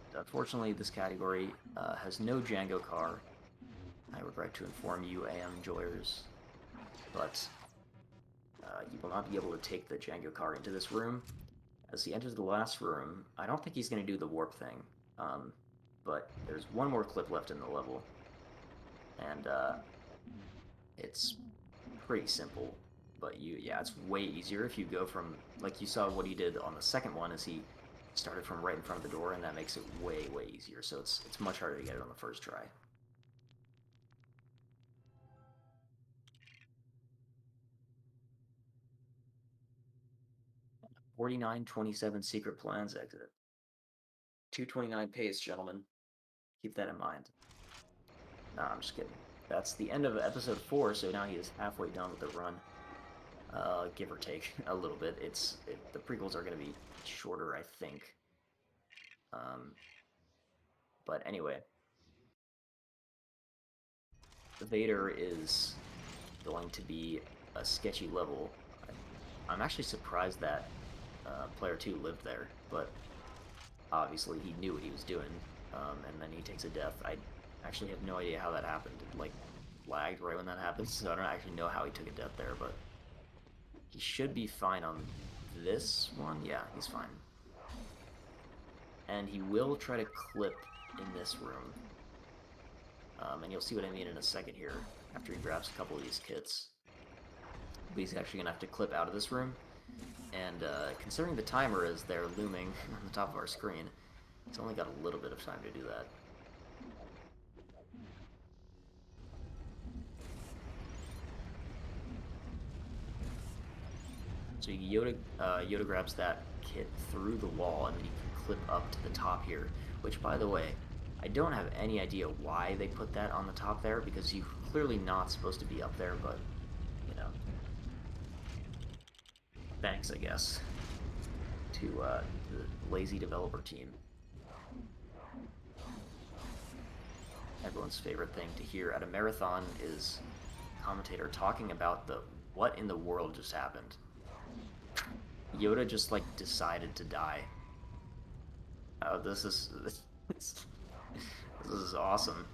And unfortunately, this category has no Django car. I regret to inform you, AM enjoyers. But you will not be able to take the Django car into this room. As he enters the last room, I don't think he's going to do the warp thing. But there's one more clip left in the level. And it's pretty simple. But yeah, it's way easier if you go from, like you saw what he did on the second one, is he started from right in front of the door, and that makes it way easier. So it's much harder to get it on the first try. 49-27 secret plans exit. 229 pace, gentlemen. Keep that in mind. Nah, I'm just kidding. That's the end of episode 4, so now he is halfway done with the run. Give or take a little bit. The prequels are going to be shorter, I think. But anyway, Vader is going to be a sketchy level. I'm actually surprised that Player 2 lived there, but obviously he knew what he was doing, and then he takes a death. I actually have no idea how that happened. It, like, lagged right when that happened, so I don't actually know how he took a death there, but he should be fine on this one. Yeah, he's fine. And he will try to clip in this room. And you'll see what I mean in a second here, after he grabs a couple of these kits. But he's actually going to have to clip out of this room. And considering the timer is there looming on the top of our screen, he's only got a little bit of time to do that. So Yoda grabs that kit through the wall, and then he can clip up to the top here. Which, by the way, I don't have any idea why they put that on the top there, because you're clearly not supposed to be up there, but, you know. Thanks, I guess, to the lazy developer team. Everyone's favorite thing to hear at a marathon is commentator talking about the what in the world just happened. Yoda just, like, decided to die. Oh, this is awesome.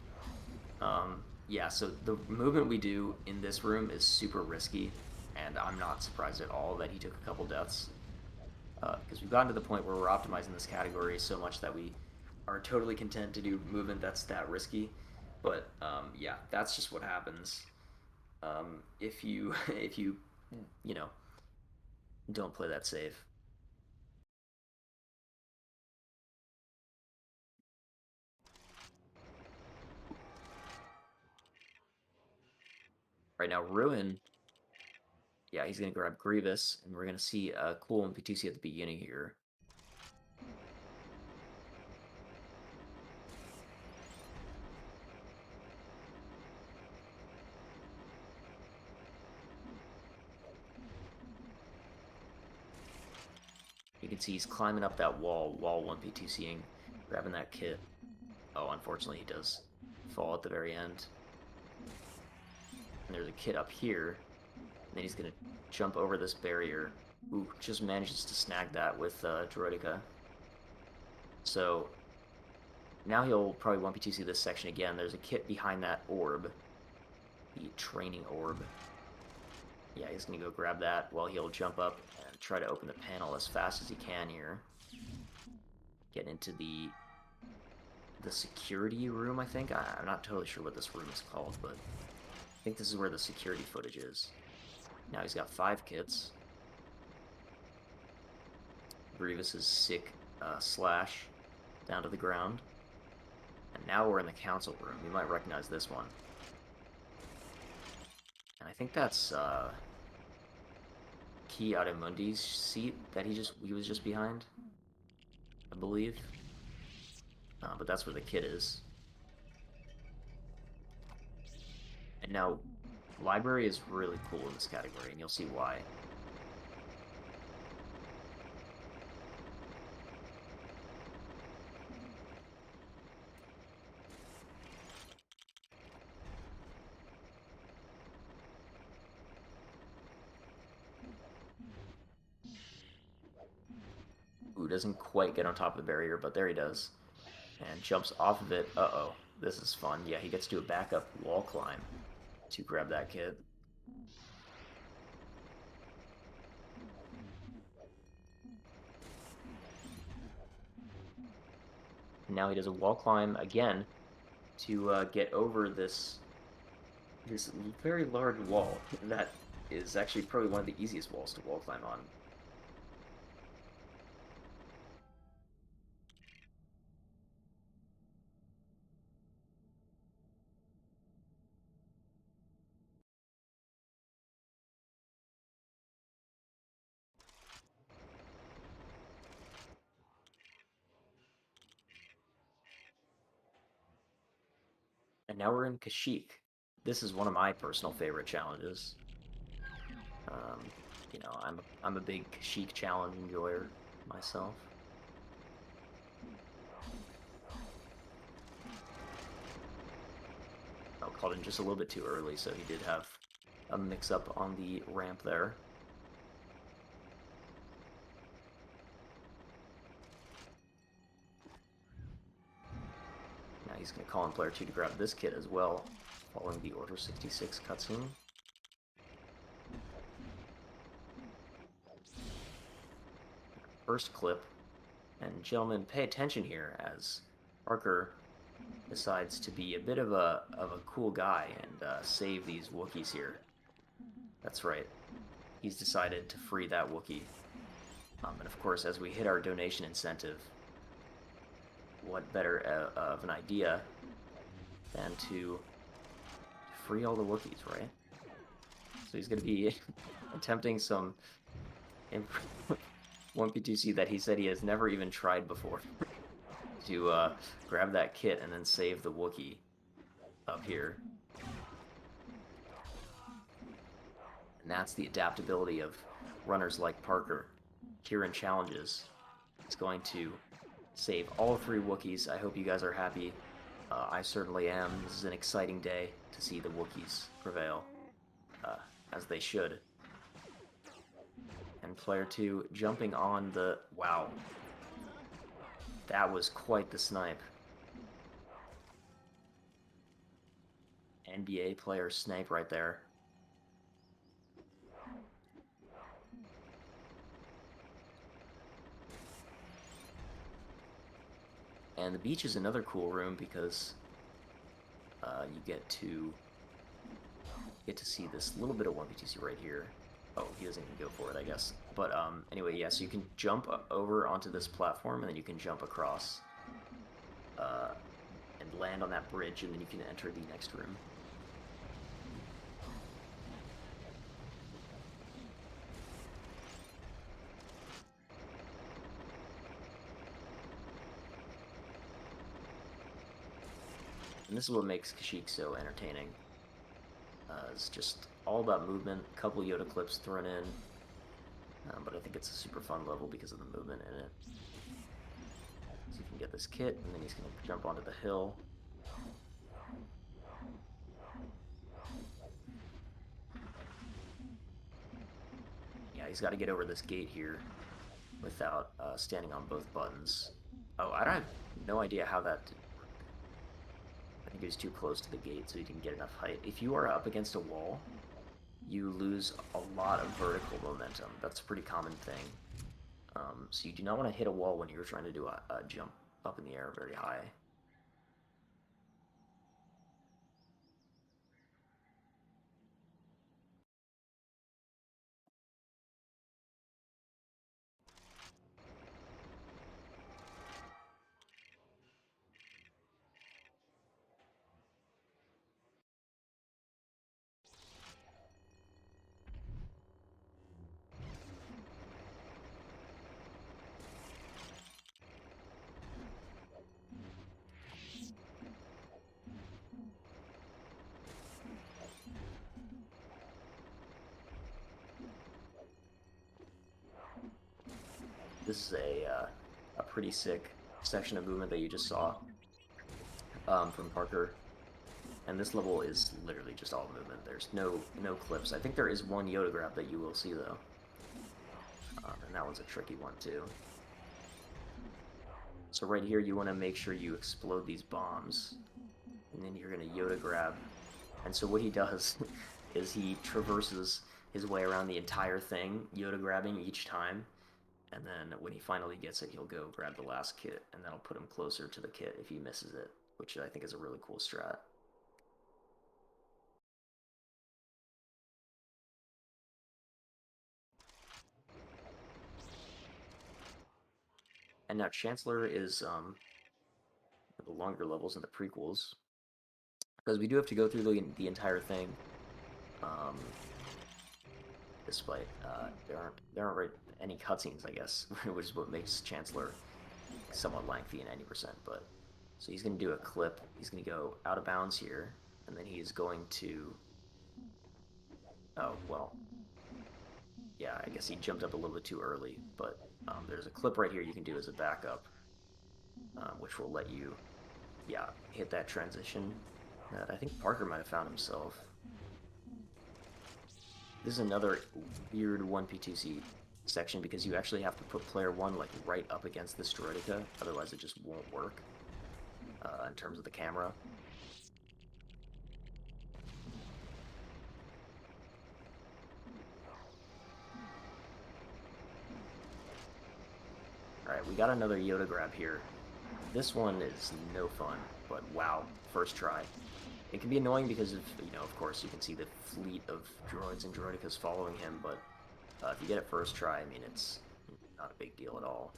Yeah, so the movement we do in this room is super risky, and I'm not surprised at all that he took a couple deaths. Because we've gotten to the point where we're optimizing this category so much that we are totally content to do movement that's that risky. But yeah, that's just what happens if you you know don't play that safe. Right now, Ruin, yeah, he's gonna grab Grievous, and we're gonna see a cool MPTC at the beginning here. You can see he's climbing up that wall 1PTCing, grabbing that kit. Oh, unfortunately, he does fall at the very end. And there's a kit up here. And then he's going to jump over this barrier. Ooh, just manages to snag that with Droidica. So now he'll probably 1PTC this section again. There's a kit behind that orb. The training orb. Yeah, he's going to go grab that while he'll jump up and try to open the panel as fast as he can here. Get into the security room, I think. I'm not totally sure what this room is called, but I think this is where the security footage is. Now he's got 5 kits. Grievous's sick slash down to the ground. And now we're in the council room. You might recognize this one. And I think that's Key Ademundi's seat that he was just behind, I believe. But that's where the kid is. And now, library is really cool in this category, and you'll see why. Ooh, doesn't quite get on top of the barrier, but there he does. And jumps off of it. Uh-oh, this is fun. Yeah, he gets to do a backup wall climb to grab that kid. Now he does a wall climb again to get over this this very large wall that is actually probably one of the easiest walls to wall climb on. And now we're in Kashyyyk. This is one of my personal favorite challenges. Um, I'm a big Kashyyyk challenge enjoyer myself. I called in just a little bit too early, so he did have a mix-up on the ramp there. Now he's going to call in player 2 to grab this kit as well, following the Order 66 cutscene. First clip, and gentlemen, pay attention here as Parker decides to be a bit of a cool guy and save these Wookiees here. That's right. He's decided to free that Wookiee. And of course, as we hit our donation incentive, what better of an idea than to free all the Wookiees, right? So he's going to be attempting some 1P2C that he said he has never even tried before to grab that kit and then save the Wookiee up here. And that's the adaptability of runners like Parker. Here in challenges, he's going to save all 3 Wookiees. I hope you guys are happy. I certainly am. This is an exciting day to see the Wookiees prevail, as they should. And player 2 jumping on the... Wow. That was quite the snipe. NBA player snipe right there. And the beach is another cool room because you get to see this little bit of 1BTC right here. Oh, he doesn't even go for it, I guess. But anyway, yeah, so you can jump over onto this platform, and then you can jump across and land on that bridge, and then you can enter the next room. And this is what makes Kashyyyk so entertaining. It's just all about movement, a couple Yoda clips thrown in, but I think it's a super fun level because of the movement in it. So you can get this kit, and then he's going to jump onto the hill. Yeah, he's got to get over this gate here without standing on both buttons. Oh, I have no idea how that did work. I think he was too close to the gate, so he didn't get enough height. If you are up against a wall, you lose a lot of vertical momentum. That's a pretty common thing. So you do not want to hit a wall when you're trying to do a jump up in the air very high. This is a pretty sick section of movement that you just saw from Parker. And this level is literally just all movement. There's no clips. I think there is one Yoda grab that you will see, though. And that one's a tricky one, too. So right here, you want to make sure you explode these bombs. And then you're going to Yoda grab. And so what he does is he traverses his way around the entire thing, Yoda grabbing each time. And then when he finally gets it, he'll go grab the last kit, and that'll put him closer to the kit if he misses it, which I think is a really cool strat. And now Chancellor is the longer levels in the prequels, because we do have to go through the entire thing. Despite there aren't any cutscenes, I guess, which is what makes Chancellor somewhat lengthy in 90%. But so he's going to do a clip. He's going to go out of bounds here, and then he's going to. Oh well, yeah. I guess he jumped up a little bit too early, but there's a clip right here you can do as a backup, which will let you, yeah, hit that transition that I think Parker might have found himself. This is another weird 1P2C section because you actually have to put player 1 like right up against this droideka, otherwise it just won't work in terms of the camera. Alright, we got another Yoda grab here. This one is no fun, but wow, first try. It can be annoying because of, of course, you can see the fleet of droids and droidekas following him, but if you get it first try, I mean, it's not a big deal at all.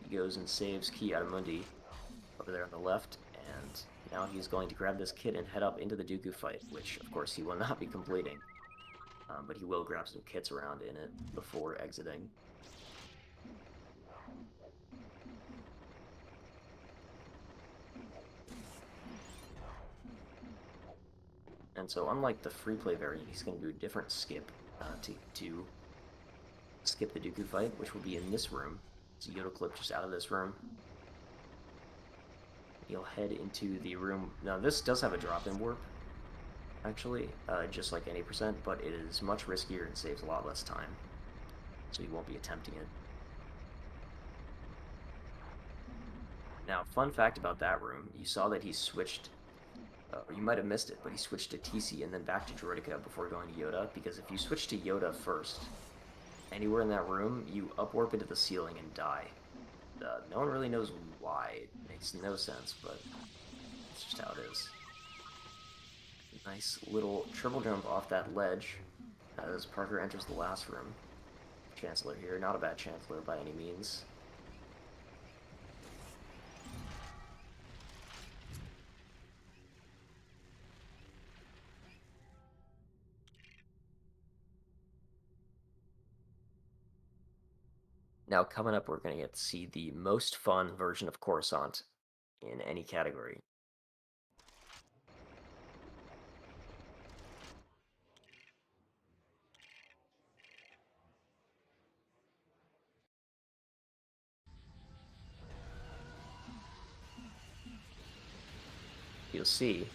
He goes and saves Ki Adamundi over there on the left, and now he's going to grab this kit and head up into the Dooku fight, which, of course, he will not be completing. But he will grab some kits around in it before exiting. And so unlike the free play variant, he's going to do a different skip to skip the Dooku fight, which will be in this room. It's a Yoda clip just out of this room. He'll head into the room. Now this does have a drop-in warp, actually, just like any percent, but it is much riskier and saves a lot less time. So he won't be attempting it. Now, fun fact about that room, you saw that he switched, or you might have missed it, but he switched to TC and then back to Droideka before going to Yoda, because if you switch to Yoda first, anywhere in that room, you upwarp into the ceiling and die. No one really knows why. It makes no sense, but it's just how it is. Nice little triple jump off that ledge as Parker enters the last room. Chancellor here, not a bad Chancellor by any means. Now coming up, we're going to get to see the most fun version of Coruscant in any category. You'll see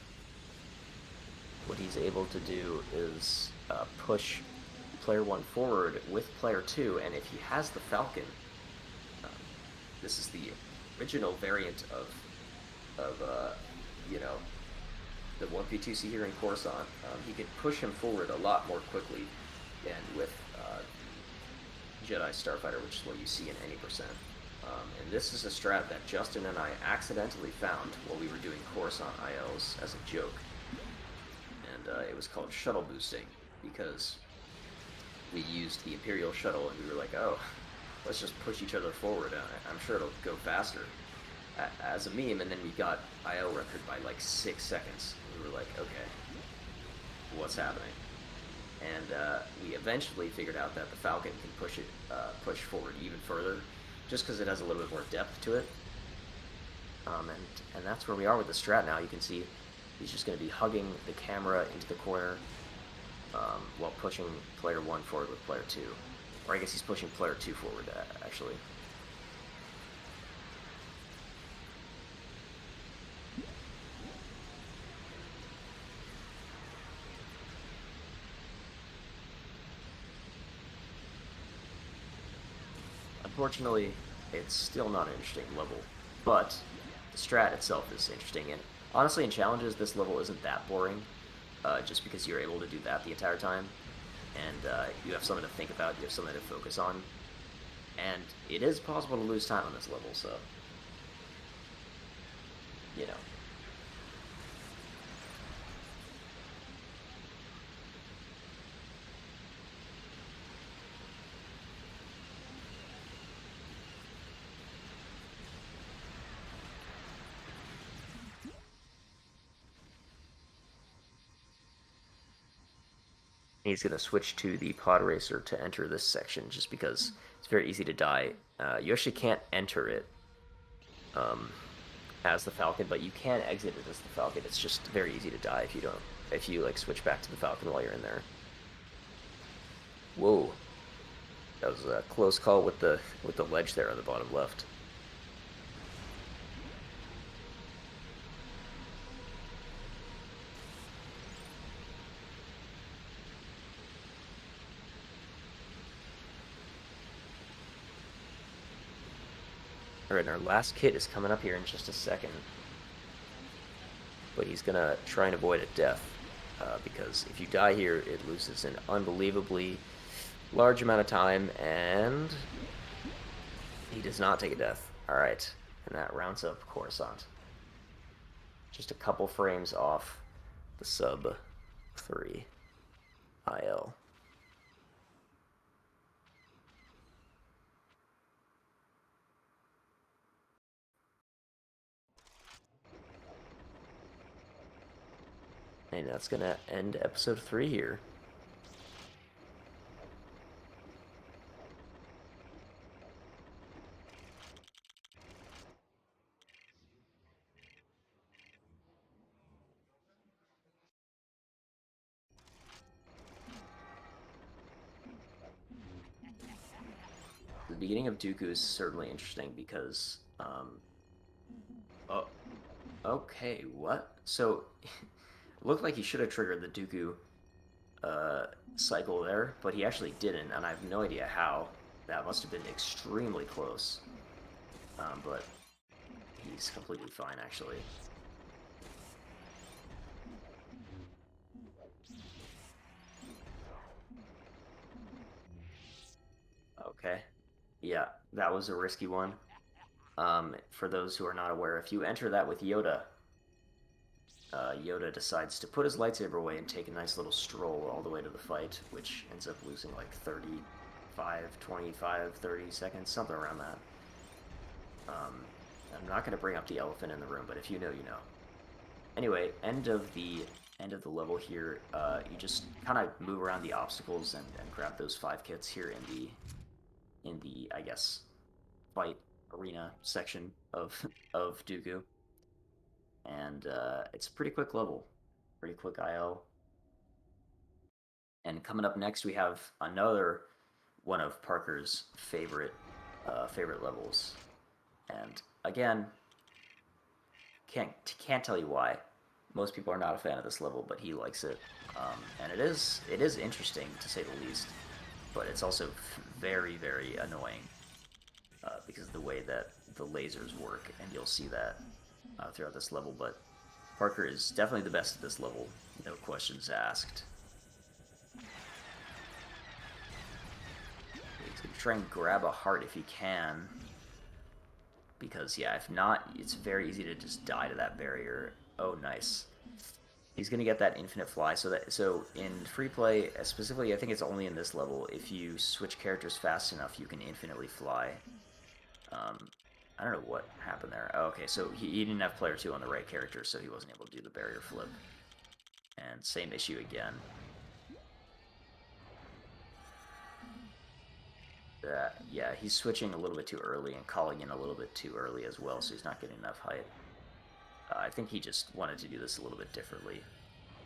what he's able to do is push player 1 forward with player 2, and if he has the Falcon, this is the original variant of the 1P2C here in Coruscant, he could push him forward a lot more quickly than with Jedi Starfighter, which is what you see in any percent. And this is a strat that Justin and I accidentally found while we were doing Coruscant ILs as a joke. And it was called shuttle boosting, because we used the Imperial shuttle and we were like, oh, let's just push each other forward. I'm sure it'll go faster. As a meme, and then we got IO record by like 6 seconds. We were like, okay, what's happening? And we eventually figured out that the Falcon can push forward even further, just because it has a little bit more depth to it. And that's where we are with the strat now. You can see he's just going to be hugging the camera into the corner while pushing player 1 forward with player 2. Or I guess he's pushing player 2 forward, actually. Unfortunately, it's still not an interesting level, but the strat itself is interesting, and honestly in challenges this level isn't that boring, just because you're able to do that the entire time, and you have something to think about, you have something to focus on, and it is possible to lose time on this level, so, you know.
He's going to switch to the pod racer to enter this section just because it's very easy to die. You actually can't enter it um, as the Falcon, but you can exit it as the Falcon. It's just very easy to die if you like switch back to the Falcon while you're in there. Whoa, that was a close call with the ledge there on the bottom left. All right, our last kit is coming up here in just a second, but he's gonna try and avoid a death because if you die here, it loses an unbelievably large amount of time, and he does not take a death. All right, and that rounds up Coruscant. Just a couple frames off the sub 3 IL. And that's gonna end episode 3 here. The beginning of Dooku is certainly interesting because, oh, okay, what? So, it looked like he should have triggered the Dooku uh, cycle there, but he actually didn't, and I have no idea how. That must have been extremely close. But he's completely fine, actually. Okay. Yeah, that was a risky one. For those who are not aware, if you enter that with Yoda, Yoda decides to put his lightsaber away and take a nice little stroll all the way to the fight, which ends up losing like 35, 25, 30 seconds, something around that. Um, I'm not going to bring up the elephant in the room, but if you know, you know. Anyway, end of the level here. You just kind of move around the obstacles and grab those 5 kits here in the I guess fight arena section of of Dooku, and it's a pretty quick level, pretty quick IO. And coming up next, we have another one of Parker's favorite levels, and again, can't tell you why. Most people are not a fan of this level, but he likes it, and it is interesting to say the least. But it's also very annoying because of the way that the lasers work, and you'll see that throughout this level. But Parker is definitely the best at this level, no questions asked. He's gonna try and grab a heart if he can, because yeah, if not, it's very easy to just die to that barrier. Oh, nice. He's gonna get that infinite fly. So in free play, specifically, I think it's only in this level. If you switch characters fast enough, you can infinitely fly. Um, I don't know what happened there. Oh, okay, so he didn't have player 2 on the right character, so he wasn't able to do the barrier flip. And same issue again. Yeah, he's switching a little bit too early and calling in a little bit too early as well, so he's not getting enough height. I think he just wanted to do this a little bit differently.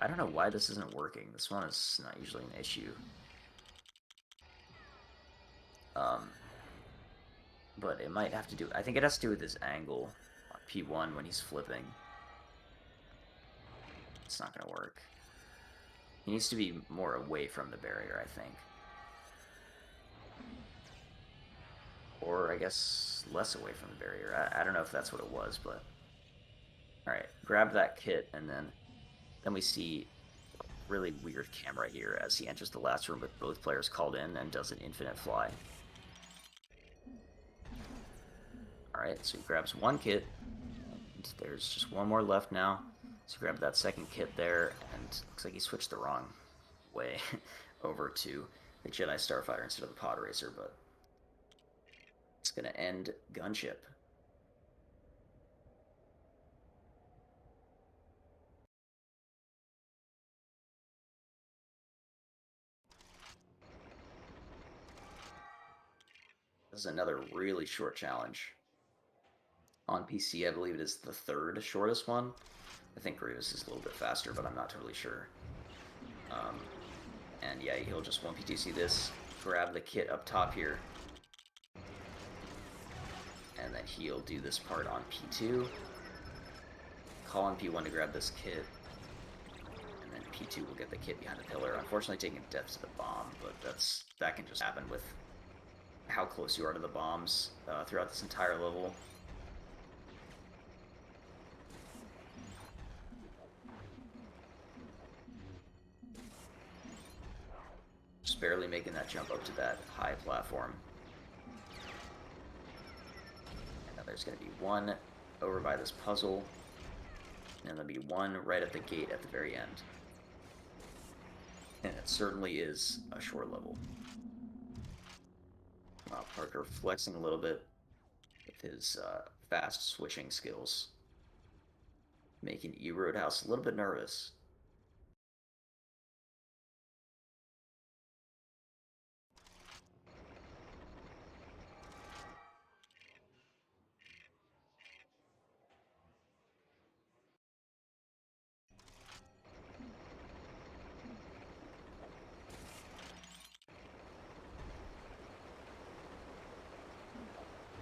I don't know why this isn't working. This one is not usually an issue. Um, but it might have to do... I think it has to do with his angle on P1 when he's flipping. It's not going to work. He needs to be more away from the barrier, I think. Or, I guess, less away from the barrier. I don't know if that's what it was, but... Alright, grab that kit, and then we see a really weird camera here as he enters the last room with both players called in and does an infinite fly. Alright, so he grabs one kit, and there's just one more left now. So grab that second kit there, and looks like he switched the wrong way over to the Jedi Starfighter instead of the Pod Racer, but it's going to end Gunship.
This is another really short challenge. On PC, I believe it is the third shortest one. I think Grievous is a little bit faster, but I'm not totally sure. And yeah, he'll just 1PTC this, grab the kit up top here, and then he'll do this part on P2, call on P1 to grab this kit, and then P2 will get the kit behind the pillar. Unfortunately taking death to the bomb, but that can just happen with how close you are to the bombs throughout this entire level. Just barely making that jump up to that high platform. And now there's going to be one over by this puzzle, and there'll be one right at the gate at the very end. And it certainly is a short level. Parker flexing a little bit with his fast switching skills, making E-Roadhouse a little bit nervous.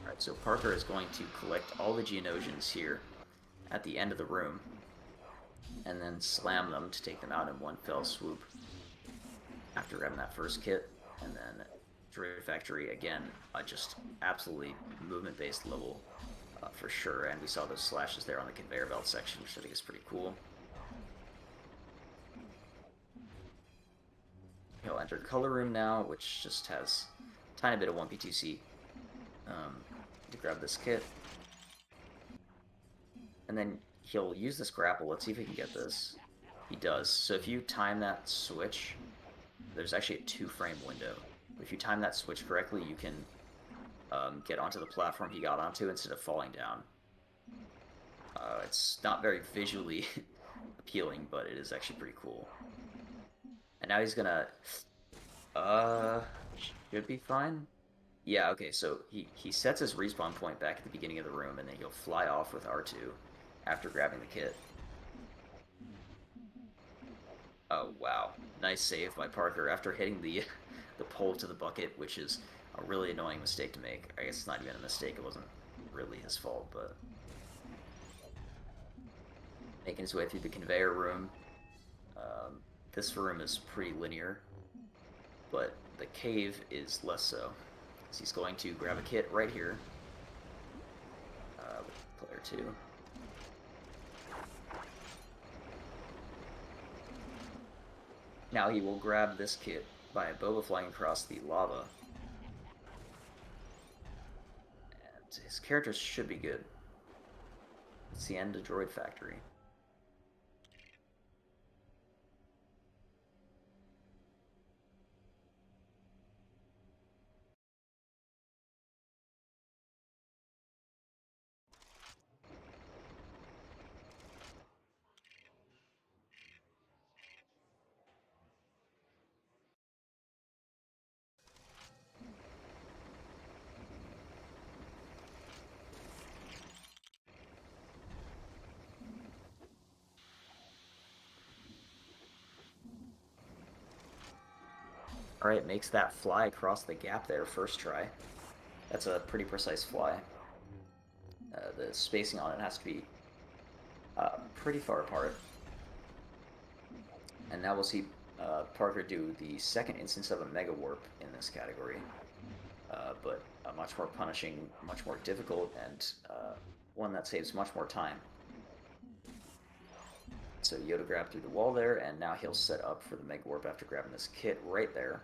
Alright, so Parker is going to collect all the Geonosians here at the end of the room, and then slam them to take them out in one fell swoop after grabbing that first kit. And then Droid Factory, again, just absolutely movement-based level for sure, and we saw those slashes there on the conveyor belt section, which I think is pretty cool. He'll enter Color Room now, which just has a tiny bit of 1PTC to grab this kit. And then he'll use this grapple. Let's see if he can get this. He does. So if you time that switch, there's actually a 2-frame window. If you time that switch correctly, you can get onto the platform he got onto instead of falling down. It's not very visually appealing, but it is actually pretty cool. And now he's gonna... should be fine? Yeah, okay, so he sets his respawn point back at the beginning of the room, and then he'll fly off with R2 after grabbing the kit. Oh, wow. Nice save by Parker after hitting the pole to the bucket, which is a really annoying mistake to make. I guess it's not even a mistake, it wasn't really his fault, but... Making his way through the conveyor room. This room is pretty linear, but the cave is less so. So he's going to grab a kit right here. With player 2. Now he will grab this kit by a boba flying across the lava. And his character should be good. It's the end of Droid Factory. Alright, makes that fly across the gap there first try. That's a pretty precise fly. The spacing on it has to be pretty far apart. And now we'll see Parker do the second instance of a Mega Warp in this category. But a much more punishing, much more difficult, and one that saves much more time. So Yoda grabbed through the wall there, and now he'll set up for the Mega Warp after grabbing this kit right there.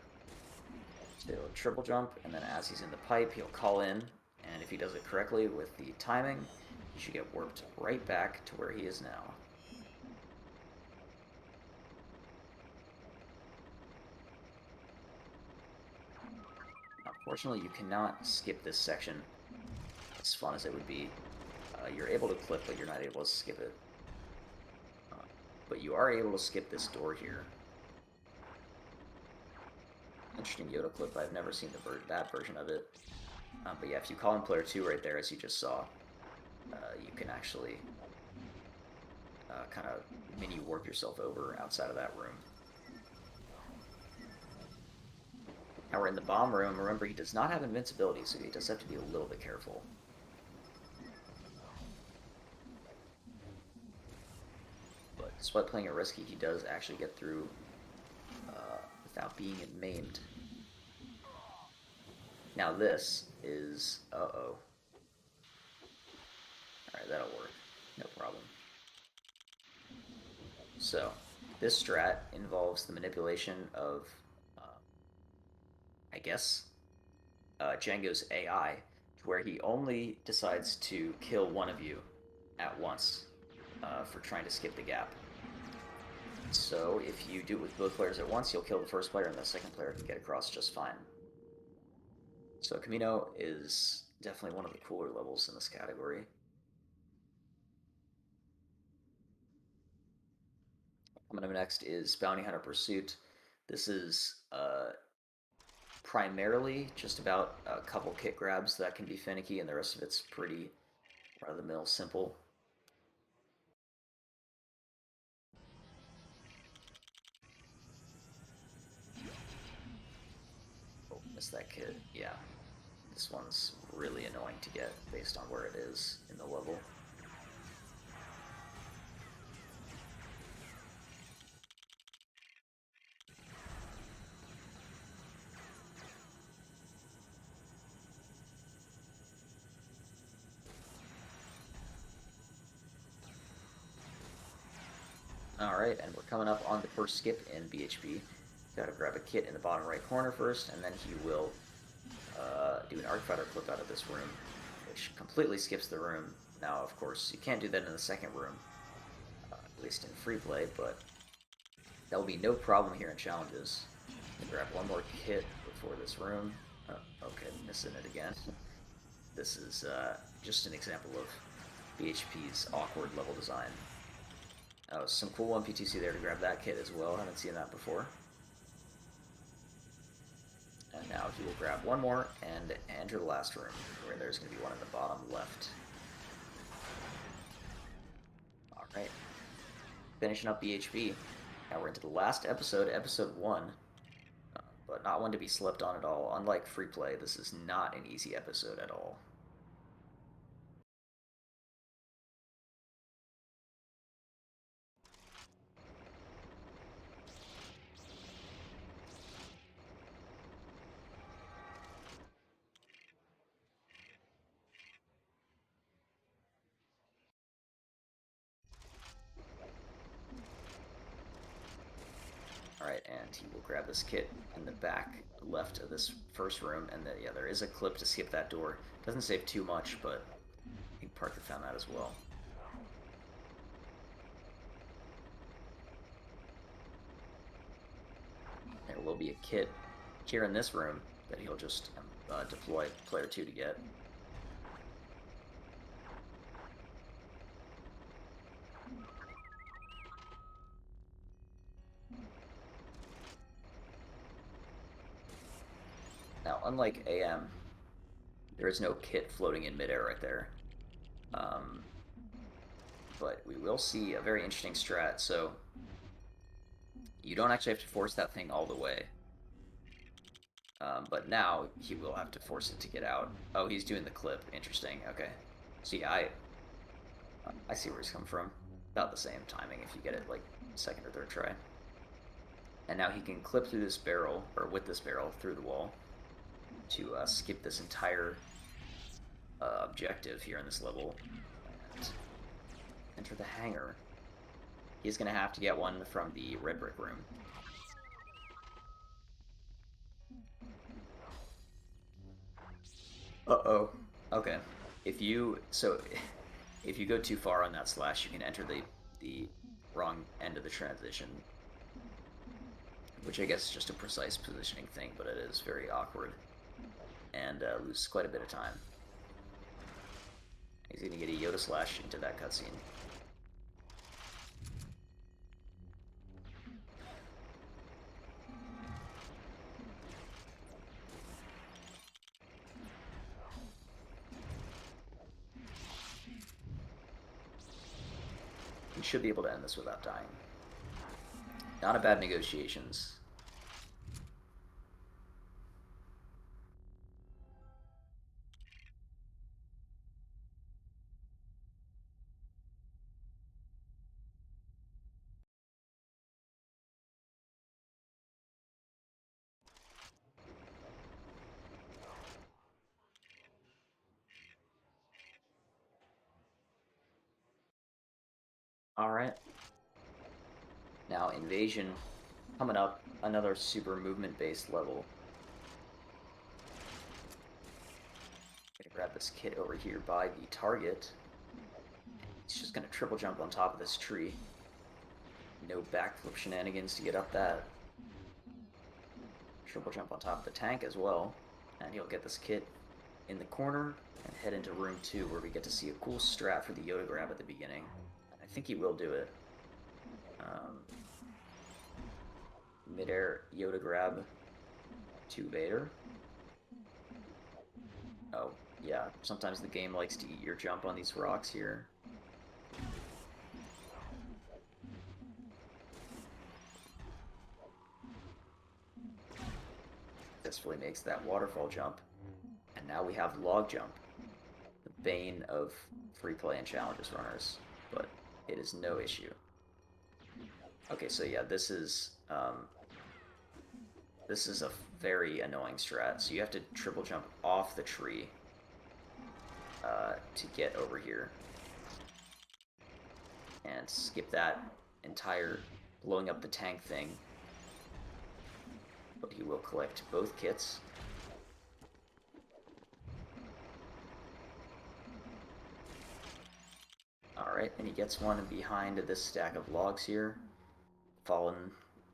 So he'll triple jump, and then as he's in the pipe, he'll call in, and if he does it correctly with the timing, he should get warped right back to where he is now. Unfortunately, you cannot skip this section, as fun as it would be. You're able to clip, but you're not able to skip it. But you are able to skip this door here. Interesting Yoda clip. I've never seen that version of it. But yeah, if you call in player 2 right there, as you just saw, you can actually kind of mini warp yourself over outside of that room. Now we're in the bomb room. Remember, he does not have invincibility, so he does have to be a little bit careful. But despite playing it risky, he does actually get through without being maimed. Now this is... uh-oh. Alright, that'll work. No problem. So, this strat involves the manipulation of, I guess, Django's AI, to where he only decides to kill one of you at once for trying to skip the gap. So if you do it with both players at once, you'll kill the first player and the second player can get across just fine. So Camino is definitely one of the cooler levels in this category. Coming up next is Bounty Hunter Pursuit. This is primarily just about a couple kit grabs that can be finicky, and the rest of it's pretty run-of-the-mill simple. Oh, missed that kit. Yeah. This one's really annoying to get based on where it is in the level. Alright, and we're coming up on the first skip in BHP. Gotta grab a kit in the bottom right corner first, and then he will do an Arc Fighter clip out of this room, which completely skips the room. Now, of course, you can't do that in the second room, at least in free play, but that'll be no problem here in challenges. Grab one more kit before this room. Oh, okay, missing it again. This is just an example of BHP's awkward level design. Oh, some cool 1PTC there to grab that kit as well. I haven't seen that before. And now he will grab one more and enter the last room, where there's going to be one in the bottom left. Alright. Finishing up BHP. Now we're into the last episode, episode 1. But not one to be slept on at all. Unlike free play, this is not an easy episode at all. Alright, and he will grab this kit in the back left of this first room, and yeah, there is a clip to skip that door. Doesn't save too much, but I think Parker found that as well. There will be a kit here in this room that he'll just deploy player 2 to get. Now, unlike AM, there is no kit floating in midair right there. But we will see a very interesting strat, so you don't actually have to force that thing all the way. But now he will have to force it to get out. Oh, he's doing the clip. Interesting. Okay. So yeah, I see where he's come from. About the same timing if you get it like second or third try. And now he can clip through this barrel, or with this barrel, through the wall to skip this entire objective here in this level and enter the hangar. He's going to have to get one from the red brick room. Uh-oh. Okay. If you go too far on that slash, you can enter the wrong end of the transition, which I guess is just a precise positioning thing, but it is very awkward and lose quite a bit of time. He's going to get a Yoda slash into that cutscene. He should be able to end this without dying. Not a bad negotiations. Alright. Now, Invasion coming up, another super movement-based level. Gonna grab this kid over here by the target. He's just gonna triple jump on top of this tree. No backflip shenanigans to get up that. Triple jump on top of the tank as well. And he'll get this kid in the corner and head into room 2 where we get to see a cool strat for the Yoda grab at the beginning. I think he will do it. Mid-air Yoda grab to Vader. Oh, yeah, sometimes the game likes to eat your jump on these rocks here. Successfully makes that waterfall jump. And now we have log jump. The bane of free play and challenges runners, but it is no issue. Okay, so yeah, this is a very annoying strat. So you have to triple jump off the tree to get over here. And skip that entire blowing up the tank thing. But he will collect both kits. Alright, and he gets one behind this stack of logs here. Fallen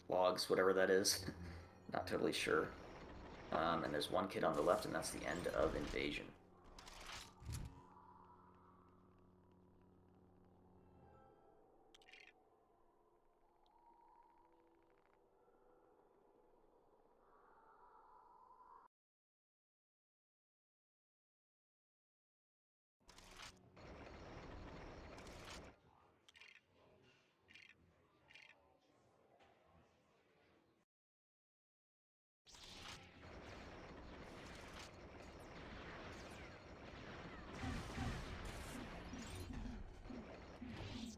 logs, whatever that is. Not totally sure. And there's one kid on the left, and that's the end of Invasion.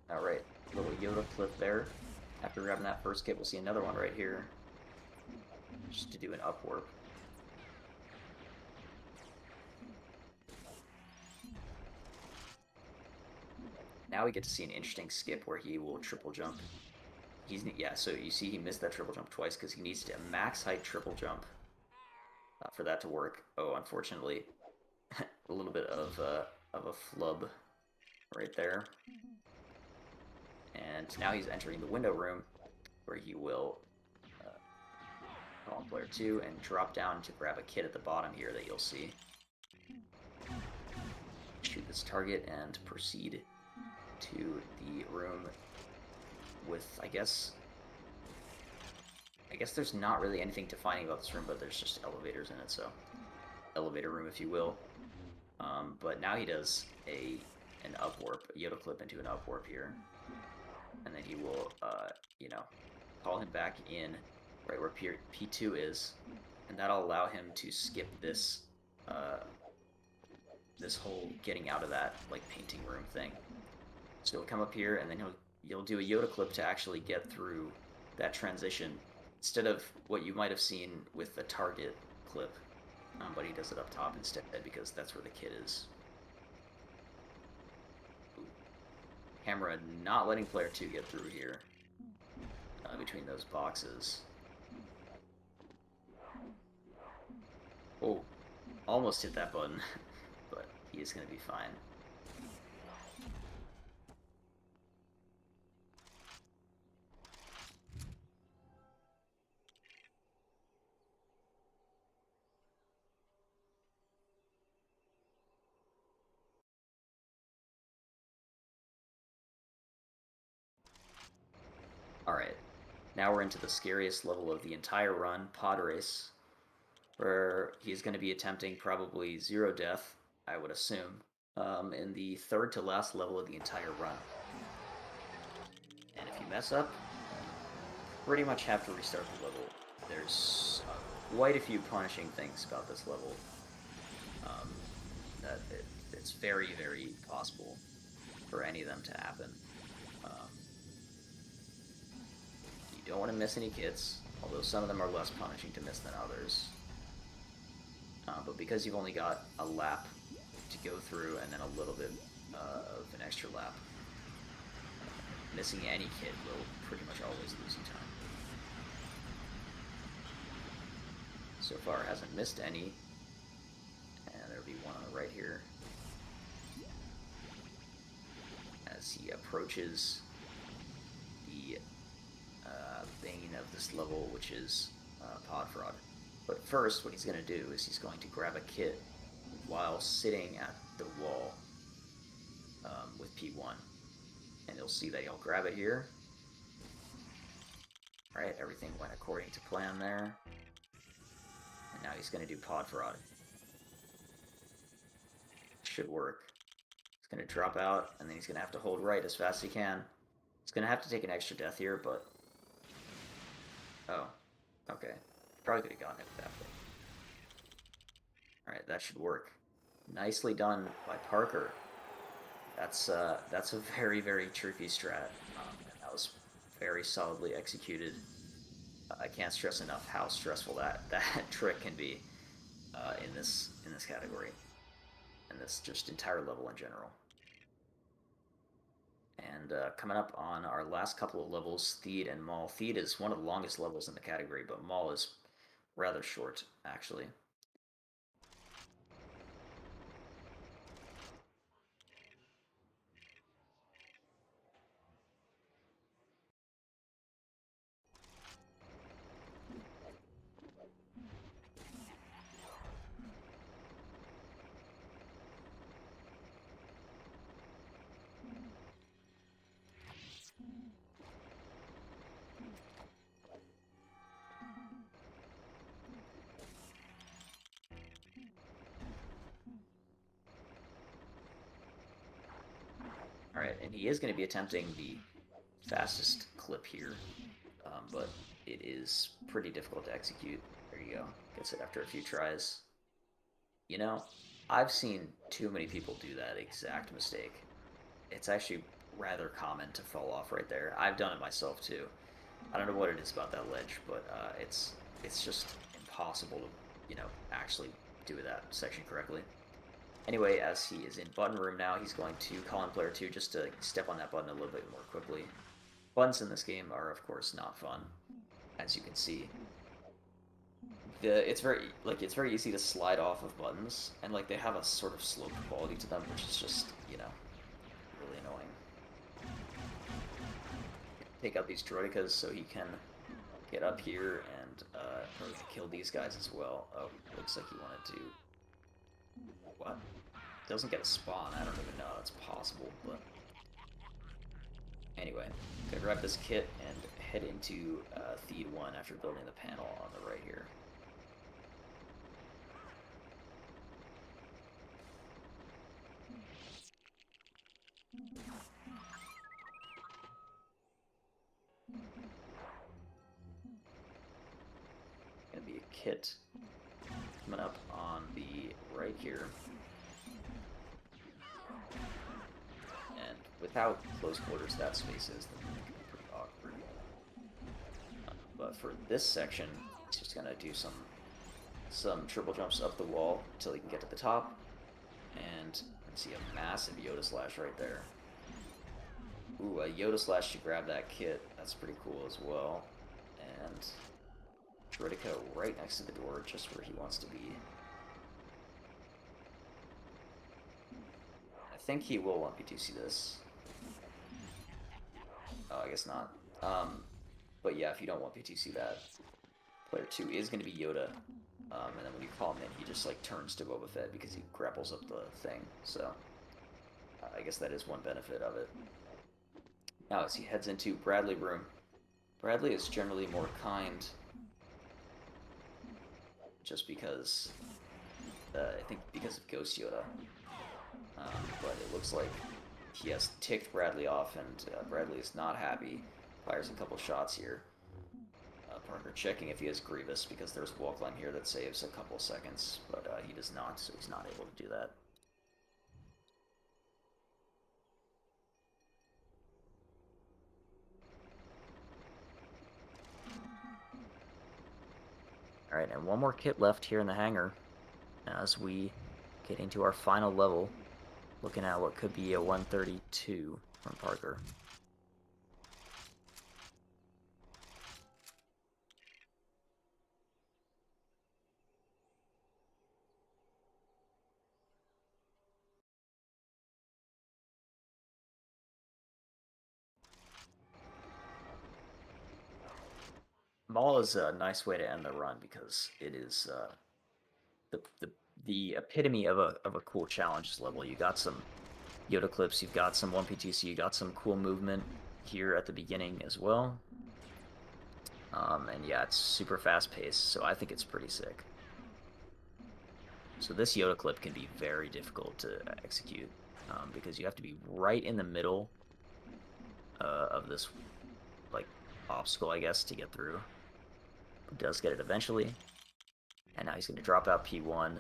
Alright, little Yoda flip there. After grabbing that first kit, we'll see another one right here. Just to do an up warp. Now we get to see an interesting skip where he will triple jump. Yeah, so you see he missed that triple jump twice because he needs to max height triple jump for that to work. Oh, unfortunately, a little bit of a flub right there. And now he's entering the window room, where he will call on player 2 and drop down to grab a kit at the bottom here that you'll see. Shoot this target and proceed to the room with, I guess there's not really anything defining about this room, but there's just elevators in it, so elevator room, if you will. But now he does an up warp, a Yoda clip into an up warp here. And then he will, you know, call him back in right where P2 is, and that'll allow him to skip this, this whole getting out of that, like, painting room thing. So he'll come up here, and then you'll do a Yoda clip to actually get through that transition, instead of what you might have seen with the target clip, but he does it up top instead, because that's where the kid is. Camera not letting player 2 get through here, between those boxes. Oh, almost hit that button, but he is going to be fine. Alright, now we're into the scariest level of the entire run, Pod Race, where he's going to be attempting probably 0 death, I would assume, in the third to last level of the entire run. mess up, pretty much have to restart the level. There's quite a few punishing things about this level. That it's very, very possible for any of them to happen. You don't want to miss any kits, although some of them are less punishing to miss than others. But because you've only got a lap to go through and then a little bit of an extra lap, missing any kit will pretty much always lose you time. So far, hasn't missed any, and there'll be one on the right here. As he approaches the bane of this level, which is Pod Fraud. But first, what he's going to do is he's going to grab a kit while sitting at the wall with P1. And you'll see that he'll grab it here. Alright, everything went according to plan there. And now he's going to do Pod Fraud. Should work. He's going to drop out, and then he's going to have to hold right as fast as he can. He's going to have to take an extra death here, but... Oh, okay. Probably could have gotten it with that thing. Alright, that should work. Nicely done by Parker. That's a very, very tricky strat. And that was very solidly executed. I can't stress enough how stressful that trick can be in this category. And this just entire level in general. And coming up on our last couple of levels, Theed and Maul. Theed is one of the longest levels in the category, but Maul is rather short, actually. Alright, and he is going to be attempting the fastest clip here, but it is pretty difficult to execute. There you go. Gets it after a few tries. You know, I've seen too many people do that exact mistake. It's actually rather common to fall off right there. I've done it myself too. I don't know what it is about that ledge, but it's just impossible to, actually do that section correctly. Anyway, as he is in button room now, he's going to call in player 2 just to step on that button a little bit more quickly. Buttons in this game are, of course, not fun, as you can see. It's very easy to slide off of buttons, and they have a sort of sloped quality to them, which is just, really annoying. Take out these droidicas so he can get up here and probably kill these guys as well. Oh, looks like he wanted to... What? Doesn't get a spawn. I don't even know that's possible, but... Anyway, gonna grab this kit and head into Theed 1 after building the panel on the right here. Gonna be a kit coming up on the right here. And without close quarter stat spaces, then it can be pretty awkward. But for this section, it's just gonna do some triple jumps up the wall until he can get to the top. And you can see a massive Yoda Slash right there. Ooh, a Yoda Slash to grab that kit. That's pretty cool as well. And Droidica right next to the door, just where he wants to be. I think he will 1p2c this. Oh, I guess not. But yeah, if you don't 1p2c that, player 2 is going to be Yoda. And then when you call him in, he just turns to Boba Fett because he grapples up the thing. So I guess that is one benefit of it. Now as he heads into Bradley room, Bradley is generally more kind, just because, I think because of Ghost Yoda. But it looks like he has ticked Bradley off, and Bradley is not happy. Fires a couple shots here. Parker checking if he has Grievous, because there's a wall climb here that saves a couple seconds, but he does not, so he's not able to do that. Alright, and one more kit left here in the hangar as we get into our final level, looking at what could be a 132 from Parker. Maul is a nice way to end the run because it is the epitome of a cool challenges level. You got some Yoda clips, you've got some 1P2C, you got some cool movement here at the beginning as well. And yeah, it's super fast paced, so I think it's pretty sick. So this Yoda clip can be very difficult to execute because you have to be right in the middle of this like obstacle, I guess, to get through. He does get it eventually, and now he's going to drop out P1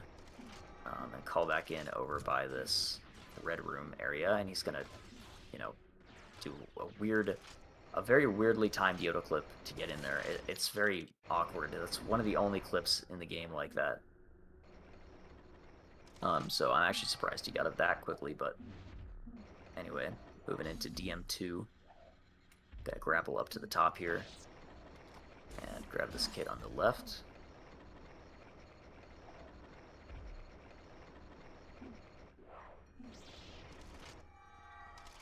and call back in over by this red room area, and he's going to, you know, do a very weirdly timed Yoda clip to get in there. It's very awkward. It's one of the only clips in the game like that. So I'm actually surprised he got it that quickly, but anyway, moving into DM2. Gotta grapple up to the top here and grab this kid on the left.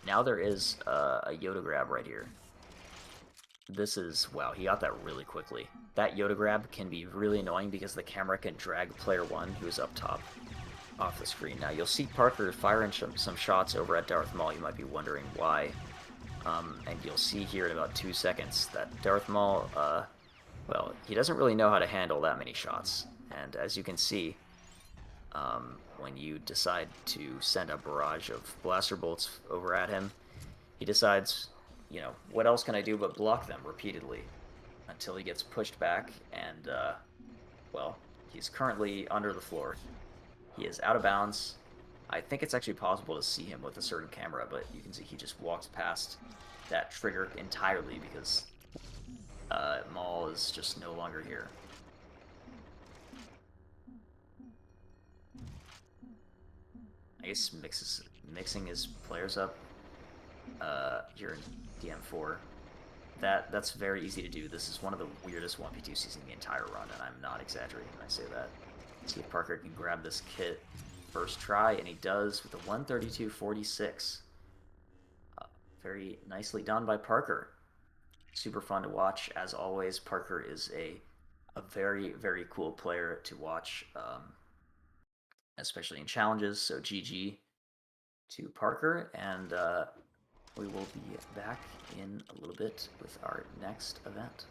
Now there is a Yoda grab right here. This is, wow, he got that really quickly. That Yoda grab can be really annoying because the camera can drag player 1, who's up top, off the screen. Now you'll see Parker firing some shots over at Darth Maul. You might be wondering why. And you'll see here in about 2 seconds that Darth Maul, well, he doesn't really know how to handle that many shots. And as you can see, when you decide to send a barrage of blaster bolts over at him, he decides, you know, what else can I do but block them repeatedly until he gets pushed back and, well, he's currently under the floor. He is out of bounds. I think it's actually possible to see him with a certain camera, but you can see he just walks past that trigger entirely because Maul is just no longer here. I guess mixing his players up here in DM4. That's very easy to do. This is one of the weirdest 1P2Cs in the entire run, and I'm not exaggerating when I say that. See if Parker can grab this kit first try, and he does with a 132.46. Very nicely done by Parker. Super fun to watch. As always, Parker is a very, very cool player to watch, especially in challenges, so GG to Parker, and we will be back in a little bit with our next event.